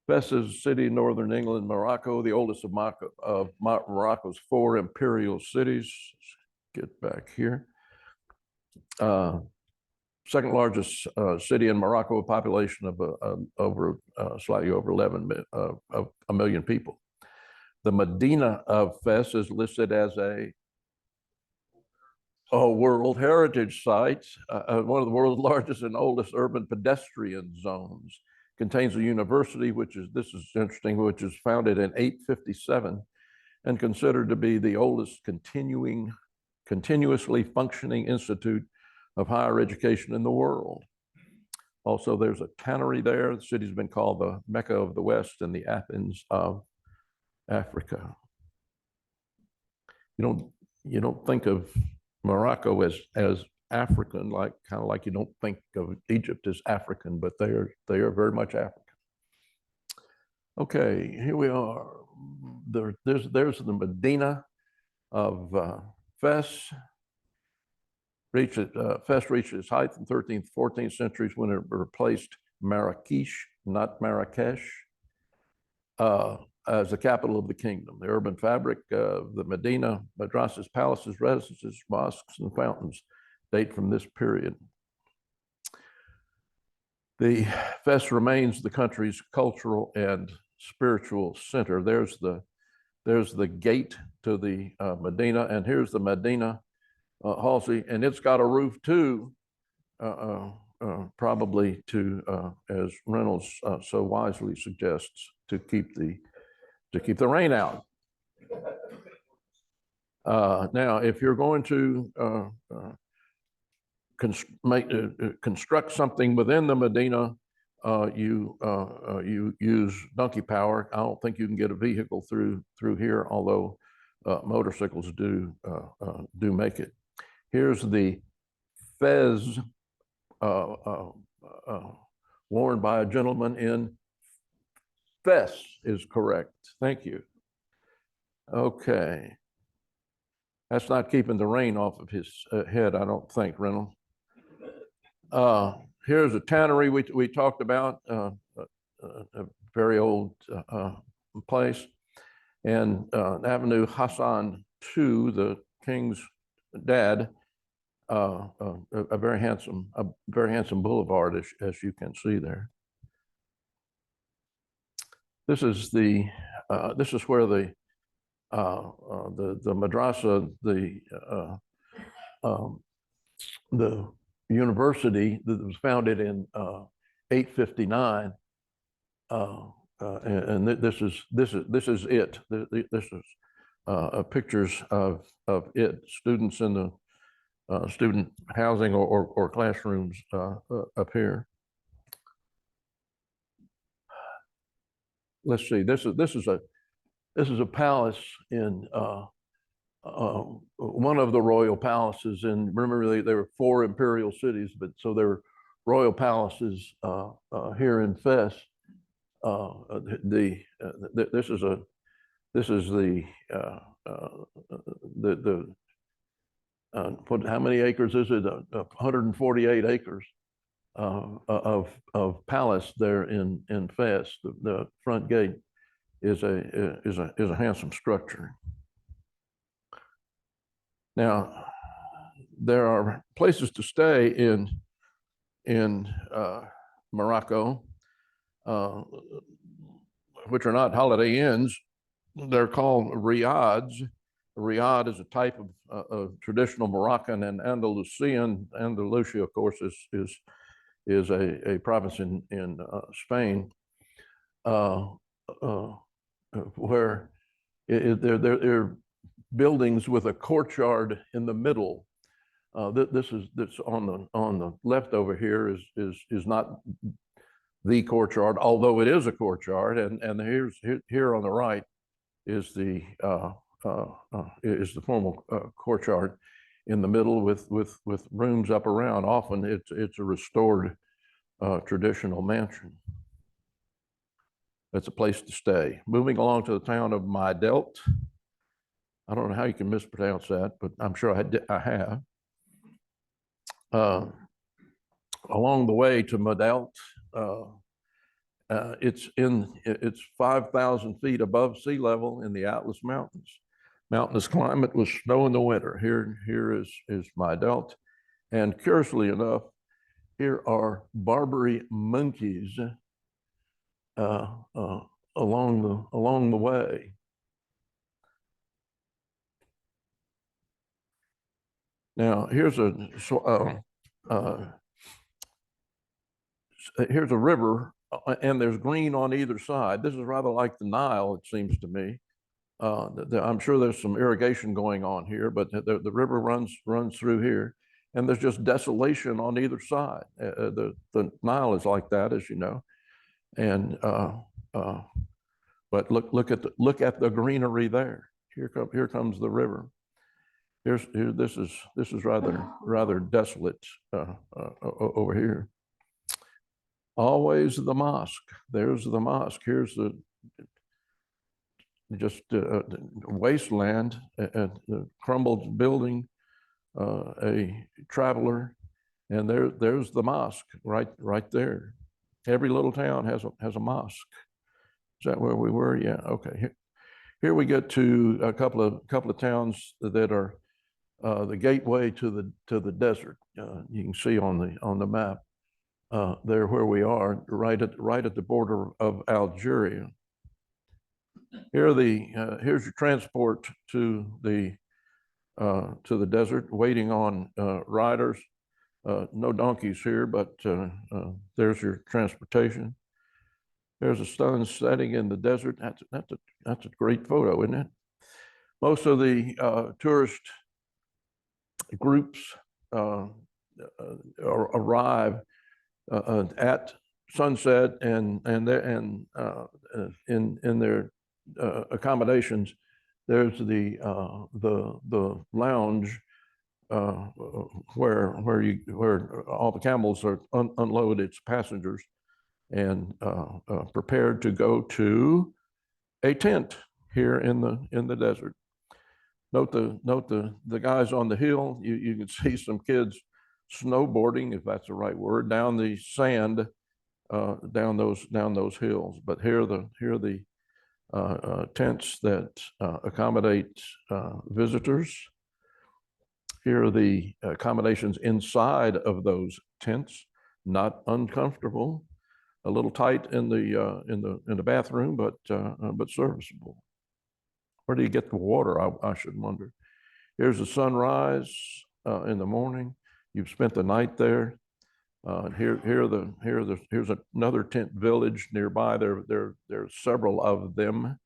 Fes is a city in northern England, Morocco, the oldest of Morocco's 4 imperial cities. Let's get back here. Second largest city in Morocco, a population of slightly over 11 of a million people. The Medina of Fes is listed as a World Heritage Site, one of the world's largest and oldest urban pedestrian zones. Contains a university, this is interesting, which is founded in 857 and considered to be the oldest continuously functioning institute of higher education in the world. Also, there's a tannery there. The city's been called the Mecca of the West and the Athens of Africa. You don't think of Morocco as African, kind of like you don't think of Egypt as African, but they are very much African. Okay, here we are. There's the Medina of Fes. Fes reached its height in 13th, 14th centuries when it replaced Marrakesh, not Marrakesh, as the capital of the kingdom. The urban fabric of the Medina, madrasas, palaces, residences, mosques, and fountains date from this period. The Fes remains the country's cultural and spiritual center. There's the gate to the Medina, and here's the Medina Halsey, and it's got a roof too, probably to, as Reynolds so wisely suggests, to keep the rain out. Now, if you're going to construct something within the Medina, you use donkey power. I don't think you can get a vehicle through here, although motorcycles do make it. Here's the fez worn by a gentleman in Fes is correct. Thank you. Okay. That's not keeping the rain off of his head, I don't think, Reynolds. Here's a tannery we talked about, a very old place. And Avenue Hassan II, the king's dad, a very handsome boulevard, as you can see there. This is where the madrasa, the university that was founded in 859, and this is it. This is pictures of it. Students in the student housing or classrooms up here. Let's see. This is a palace in one of the royal palaces. And remember, there were 4 imperial cities, but so there were royal palaces here in Fes. This is the how many acres is it? 148 acres of palace there in Fes. The front gate is a handsome structure. Now, there are places to stay in Morocco, which are not Holiday Inns. They're called riads. A riad is a type of traditional Moroccan and Andalusian. Andalusia, of course, is a province in Spain, where there are buildings with a courtyard in the middle. This on the left over here is not the courtyard, although it is a courtyard, and here on the right is the formal courtyard in the middle with rooms up around. Often it's a restored traditional mansion. It's a place to stay. Moving along to the town of Midelt. I don't know how you can mispronounce that, but I'm sure I have. Along the way to Midelt, it's 5,000 feet above sea level in the Atlas Mountains. Mountainous climate with snow in the winter. Here is Midelt. And curiously enough, here are Barbary monkeys along the way. Now here's a river, and there's green on either side. This is rather like the Nile, it seems to me. I'm sure there's some irrigation going on here, but the river runs through here, and there's just desolation on either side. The Nile is like that, as you know, and but look at the greenery there. Here comes the river. This is rather desolate over here. Always the mosque. There's the mosque. Here's the just wasteland, the crumbled building, a traveler, and there's the mosque right there. Every little town has a mosque. Is that where we were? Yeah. Okay. Here we get to a couple of towns that are the gateway to the desert. You can see on the map there where we are, right at the border of Algeria. Here's your transport to the desert, waiting on riders. No donkeys here, but there's your transportation. There's a sun setting in the desert. That's a great photo, isn't it? Most of the tourist groups arrive at sunset, and in their accommodations, there's the lounge where all the camels are unload its passengers and prepared to go to a tent here in the desert. Note the guys on the hill. You can see some kids snowboarding, if that's the right word, down the sand, down those hills. But here are the tents that accommodate visitors. Here are the accommodations inside of those tents. Not uncomfortable, a little tight in the bathroom, but serviceable. Where do you get the water? I should wonder. Here's the sunrise in the morning. You've spent the night there. Here's another tent village nearby. There's several of them,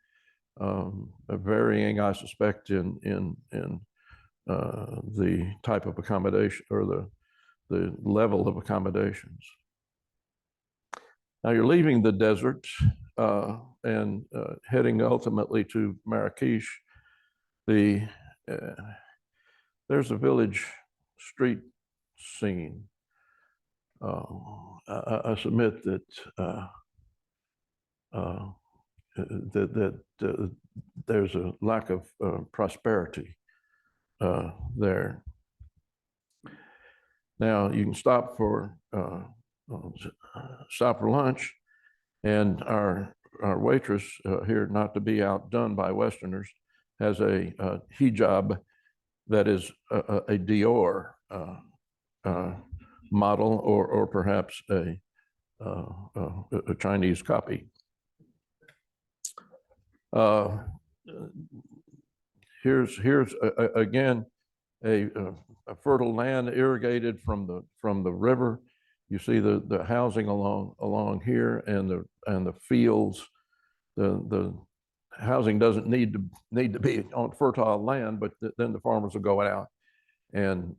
varying, I suspect, in the type of accommodation or the level of accommodations. Now you're leaving the desert and heading ultimately to Marrakesh. There's a village street scene. I submit that there's a lack of prosperity there. Now you can stop for lunch, and our waitress here, not to be outdone by Westerners, has a hijab that is a Dior model, or perhaps a Chinese copy. Here's again a fertile land irrigated from the river. You see the housing along here, and the fields. The housing doesn't need to be on fertile land, but then the farmers will go out and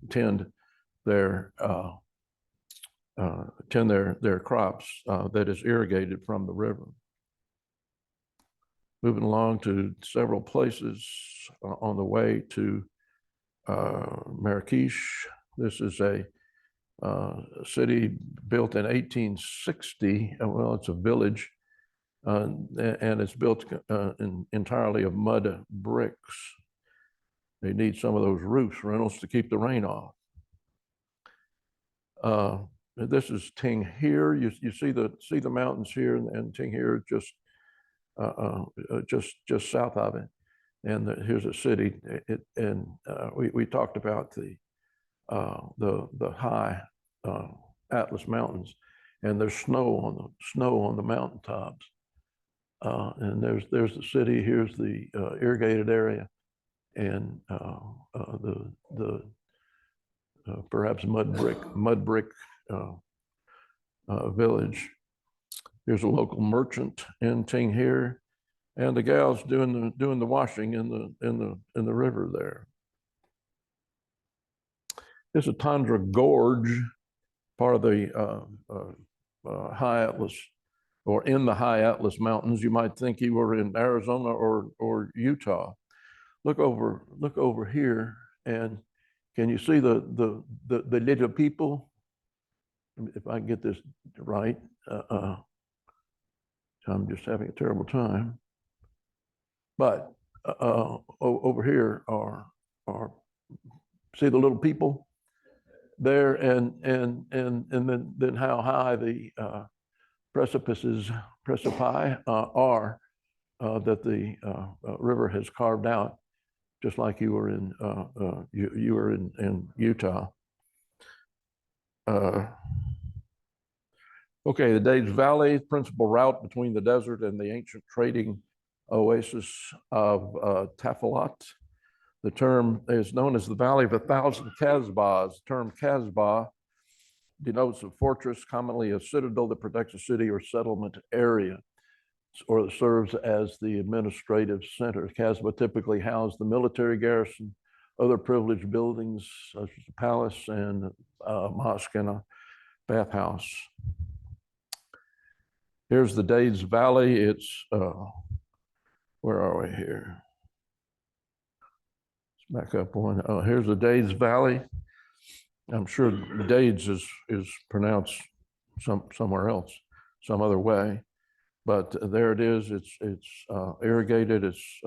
tend their crops that is irrigated from the river. Moving along to several places on the way to Marrakesh. This is a city built in 1860. Well, it's a village, and it's built entirely of mud bricks. They need some of those roofs, Reynolds, to keep the rain off. This is Tinghir. You see the mountains here, and Tinghir just south of it. And here's a city. We talked about the high Atlas Mountains, and there's snow on the mountaintops. And there's the city. Here's the irrigated area, and the perhaps mud brick village. Here's a local merchant in Tinghir, and the gals doing the washing in the river there. This is Tundra Gorge, part of the High Atlas, or in the High Atlas Mountains. You might think you were in Arizona or Utah. Look over here, and can you see the little people? If I can get this right, I'm just having a terrible time. But over here are see the little people there, and then how high the precipices are that the river has carved out, just like you were in Utah. Okay, the Dades Valley, principal route between the desert and the ancient trading oasis of Tafilat. The term is known as the Valley of 1,000 Casbahs. The term Casbah denotes a fortress, commonly a citadel that protects a city or settlement area, or serves as the administrative center. Casbah typically housed the military garrison, other privileged buildings such as a palace and a mosque and a bathhouse. Here's the Dades Valley. It's, where are we here? Let's back up one. Oh, here's the Dades Valley. I'm sure Dades is pronounced somewhere else, some other way, but there it is. It's irrigated. It's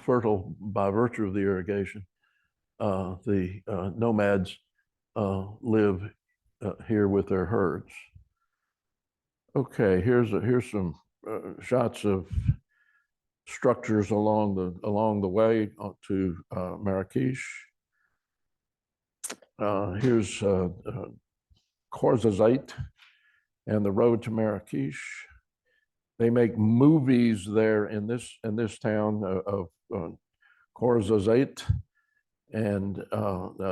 fertile by virtue of the irrigation. The nomads live here with their herds. Okay, here's some shots of structures along the way to Marrakesh. Here's Khorzazait and the road to Marrakesh. They make movies there in this town of Khorzazait, and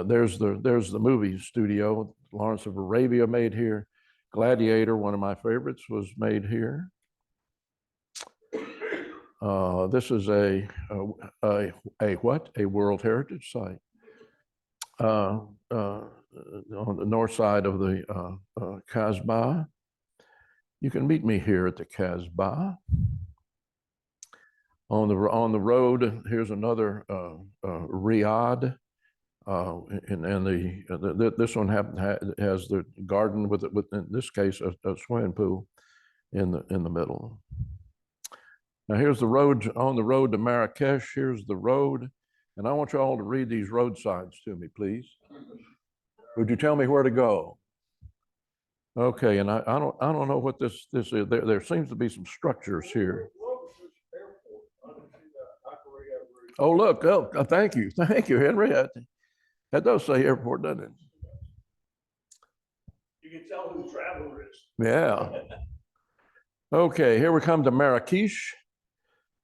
there's the movie studio. Lawrence of Arabia made here. Gladiator, one of my favorites, was made here. This is a what? A World Heritage Site. On the north side of the Casbah. You can meet me here at the Casbah. On the road, here's another Riyadh, and this one has the garden with in this case a swimming pool in the middle. Now here's the road, on the road to Marrakesh. Here's the road, and I want you all to read these road signs to me, please. Would you tell me where to go? Okay, and I don't know what this is. There seems to be some structures here. Oh, look! Oh, thank you, Henry. That does say airport, doesn't it? You can tell who the traveler is. Yeah. Okay, here we come to Marrakesh,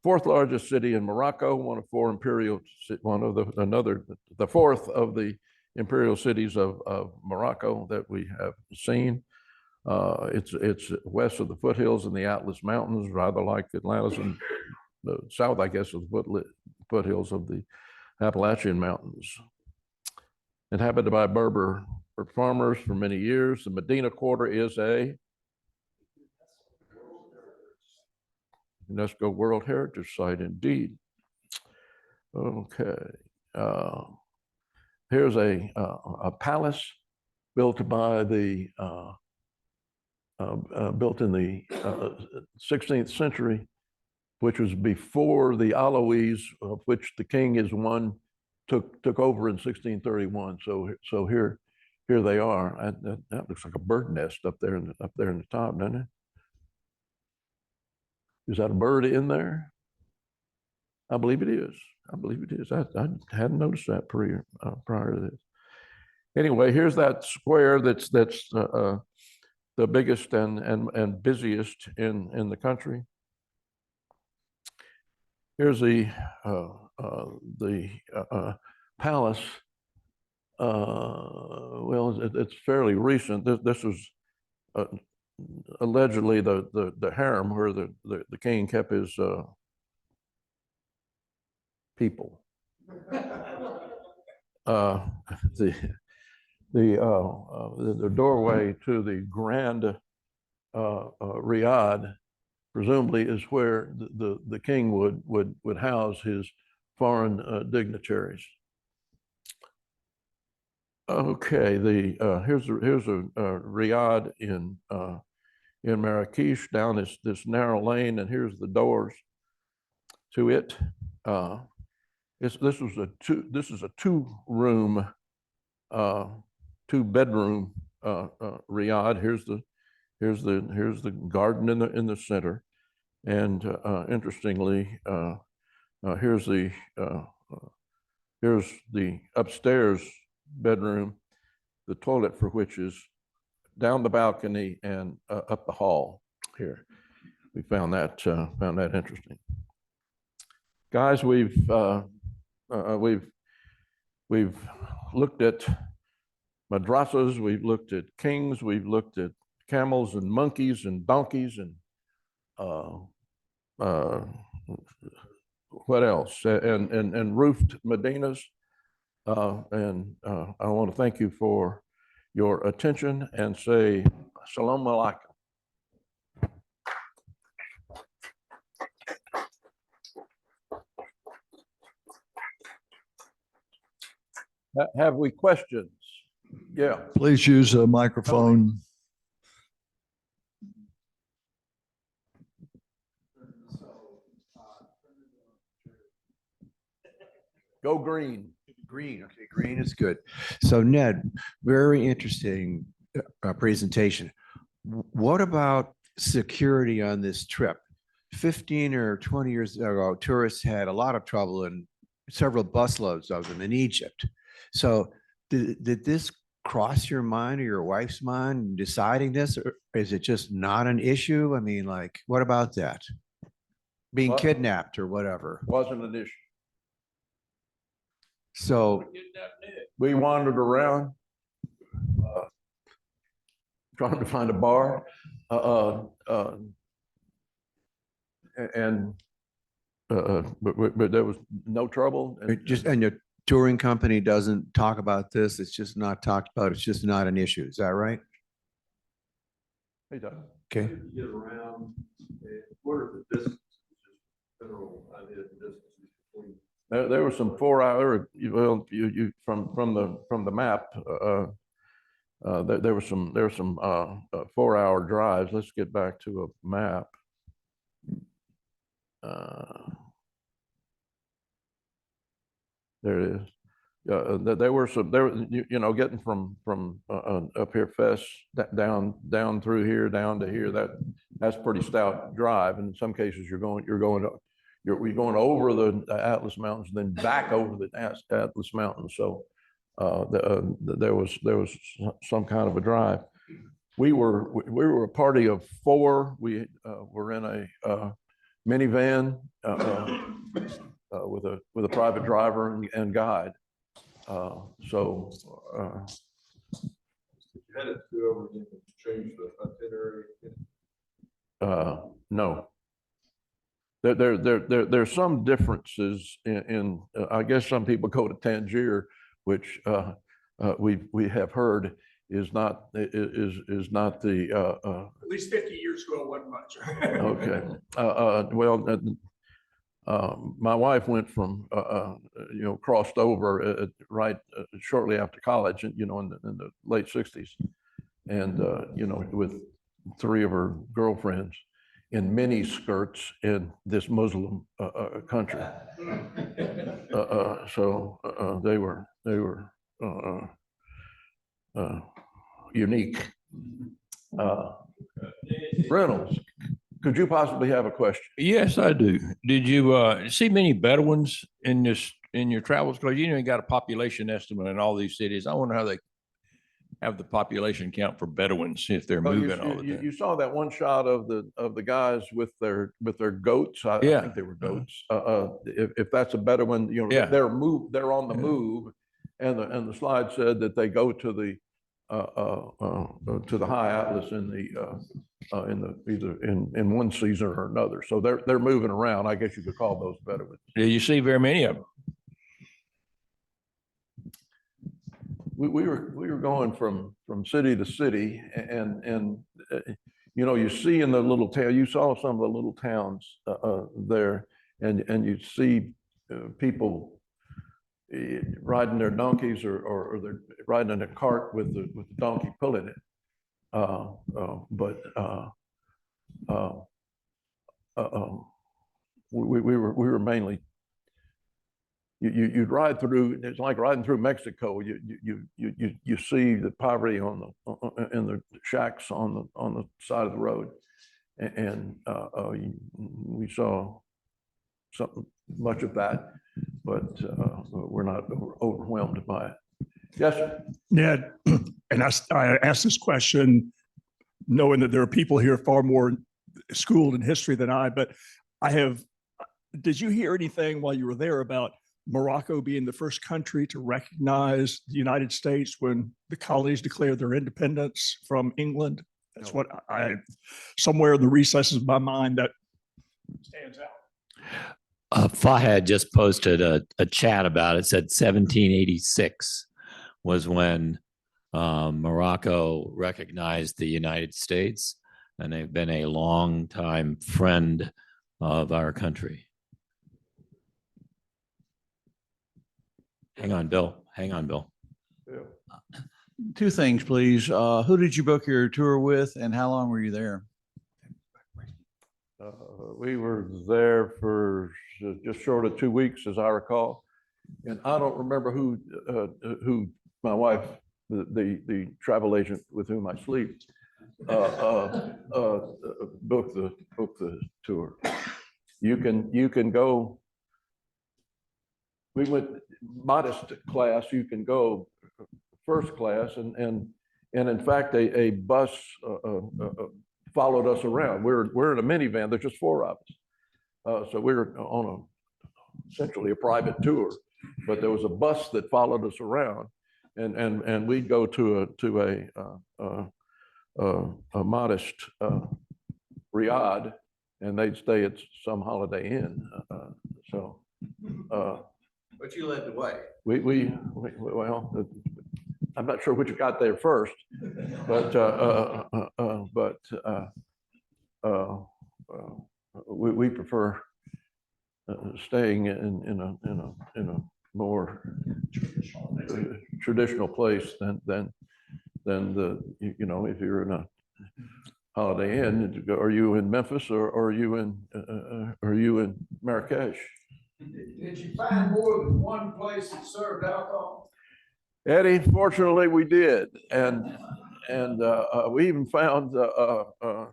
fourth largest city in Morocco, one of four imperial, the fourth of the imperial cities of Morocco that we have seen. It's west of the foothills in the Atlas Mountains, rather like Atlantis, and the south, I guess, of the foothills of the Appalachian Mountains. Inhabited by Berber farmers for many years, the Medina Quarter is a UNESCO World Heritage Site indeed. Okay. here's a palace built by the built in the 16th century, which was before the Alawis, of which the king is one, took over in 1631. So here they are. That looks like a bird nest up there in the top, doesn't it? Is that a bird in there? I believe it is. I believe it is. I hadn't noticed that prior to this. Anyway, here's that square that's the biggest and busiest in the country. Here's the palace. Well, it's fairly recent. This was allegedly the harem where the king kept his people. The doorway to the Grand Riad presumably is where the king would house his foreign dignitaries. Okay, here's a Riad in Marrakesh down this narrow lane, and here's the doors to it. This is a two-room, two-bedroom Riad. Here's the garden in the center, and interestingly, here's the upstairs bedroom, the toilet for which is down the balcony and up the hall here. We found that interesting. Guys, we've looked at madrasas, we've looked at kings, we've looked at camels and monkeys and donkeys and what else? And roofed Medinas. And I want to thank you for your attention and say Shalom Alaikum. Have we questions? Yeah. Please use a microphone. Go green. Green, okay, green is good. So Ned, very interesting presentation. What about security on this trip? 15 or 20 years ago, tourists had a lot of trouble and several busloads of them in Egypt. So did this cross your mind or your wife's mind in deciding this, or is it just not an issue? I mean, like, what about that? Being kidnapped or whatever? Wasn't an issue. So we wandered around trying to find a bar, but there was no trouble. And your touring company doesn't talk about this. It's just not talked about. It's just not an issue. Is that right? He does. Okay. Get around. What are the distances? General idea of the distances between. There were some 4 hour. Well, you from the map. There were some 4 hour drives. Let's get back to a map. There it is. There were some. Getting from up here, Fess down through here, down to here. That's pretty stout drive, and in some cases you're going over the Atlas Mountains, then back over the Atlas Mountains. So there was some kind of a drive. We were a party of 4. We were in a minivan with a private driver and guide. You had it go over again and change the itinerary. No. There's some differences in I guess some people go to Tangier, which we have heard is not the At least 50 years ago, it wasn't much. okay. Well, My wife went from, crossed over shortly after college, in the late 60s. And, with 3 of her girlfriends in mini skirts in this Muslim country. So they were unique. Reynolds, could you possibly have a question? Yes, I do. Did you see many Bedouins in your travels? Because you got a population estimate in all these cities. I wonder how they have the population count for Bedouins if they're Well, moving all the time. you saw that one shot of the guys with their goats. I Yeah. think they were goats. If that's a Bedouin, Yeah. they're on the move, and the slide said that they go to the high atlas either in one season or another. So they're moving around. I guess you could call those Bedouins. Do you see very many of them? We were going from city to city, and you see in the little town, you saw some of the little towns there, and you see people riding their donkeys or they're riding in a cart with the donkey pulling it. We were mainly. You'd ride through. It's like riding through Mexico. You see the poverty in the shacks on the side of the road, and we saw much of that, but we're not overwhelmed by it. Yes, sir. Ned, and I asked this question knowing that there are people here far more schooled in history than I, but did you hear anything while you were there about Morocco being the first country to recognize the United States when the colonies declared their independence from England? That's what somewhere in the recesses of my mind that stands out. Fahad just posted a chat about it, said 1786 was when Morocco recognized the United States, and they've been a long time friend of our country. Hang on, Bill. Yeah. 2 things, please. Who did you book your tour with, and how long were you there? We were there for just short of 2 weeks, as I recall, and I don't remember who my wife, the travel agent with whom I sleep, booked the tour. You can go. We went modest class. You can go first class, and in fact, a bus followed us around. We're in a minivan. There's just 4 of us, so we were on essentially a private tour. But there was a bus that followed us around, and we'd go to a modest riad, and they'd stay at some Holiday Inn. But you led the way. Well, I'm not sure which got there first, but we prefer staying in a more traditional place than if you're in a Holiday Inn. Are you in Memphis or are you in Marrakesh? Did you find more than one place that served alcohol? Eddie, fortunately, we did, and we even found a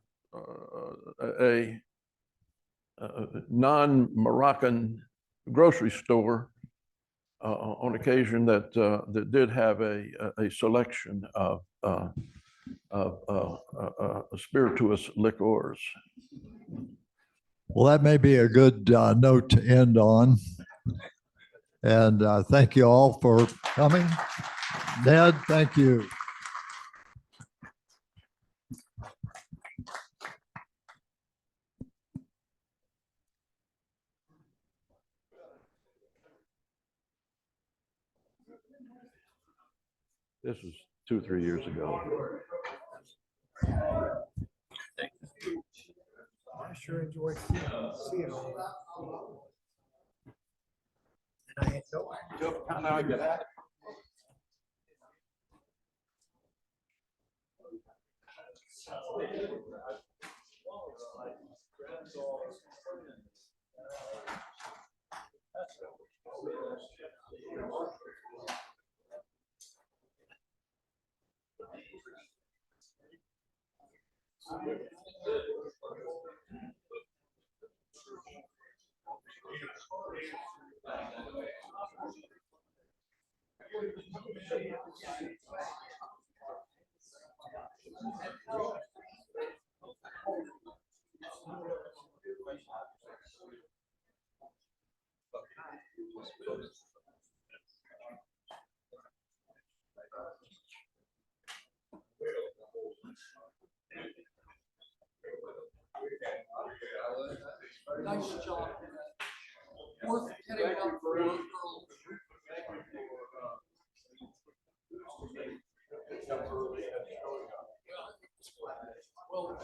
non-Moroccan grocery store on occasion that did have a selection of spirituous liqueurs. Well, that may be a good note to end on. And thank you all for coming. Ned, thank you. This was 2 or 3 years ago. I sure enjoyed seeing all that. I had no idea. Nice job. Worth getting up for early. Well,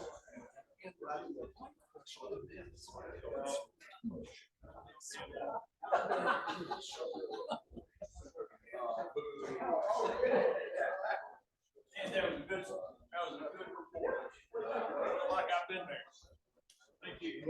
And that was a good report. Like I've been there. Thank you.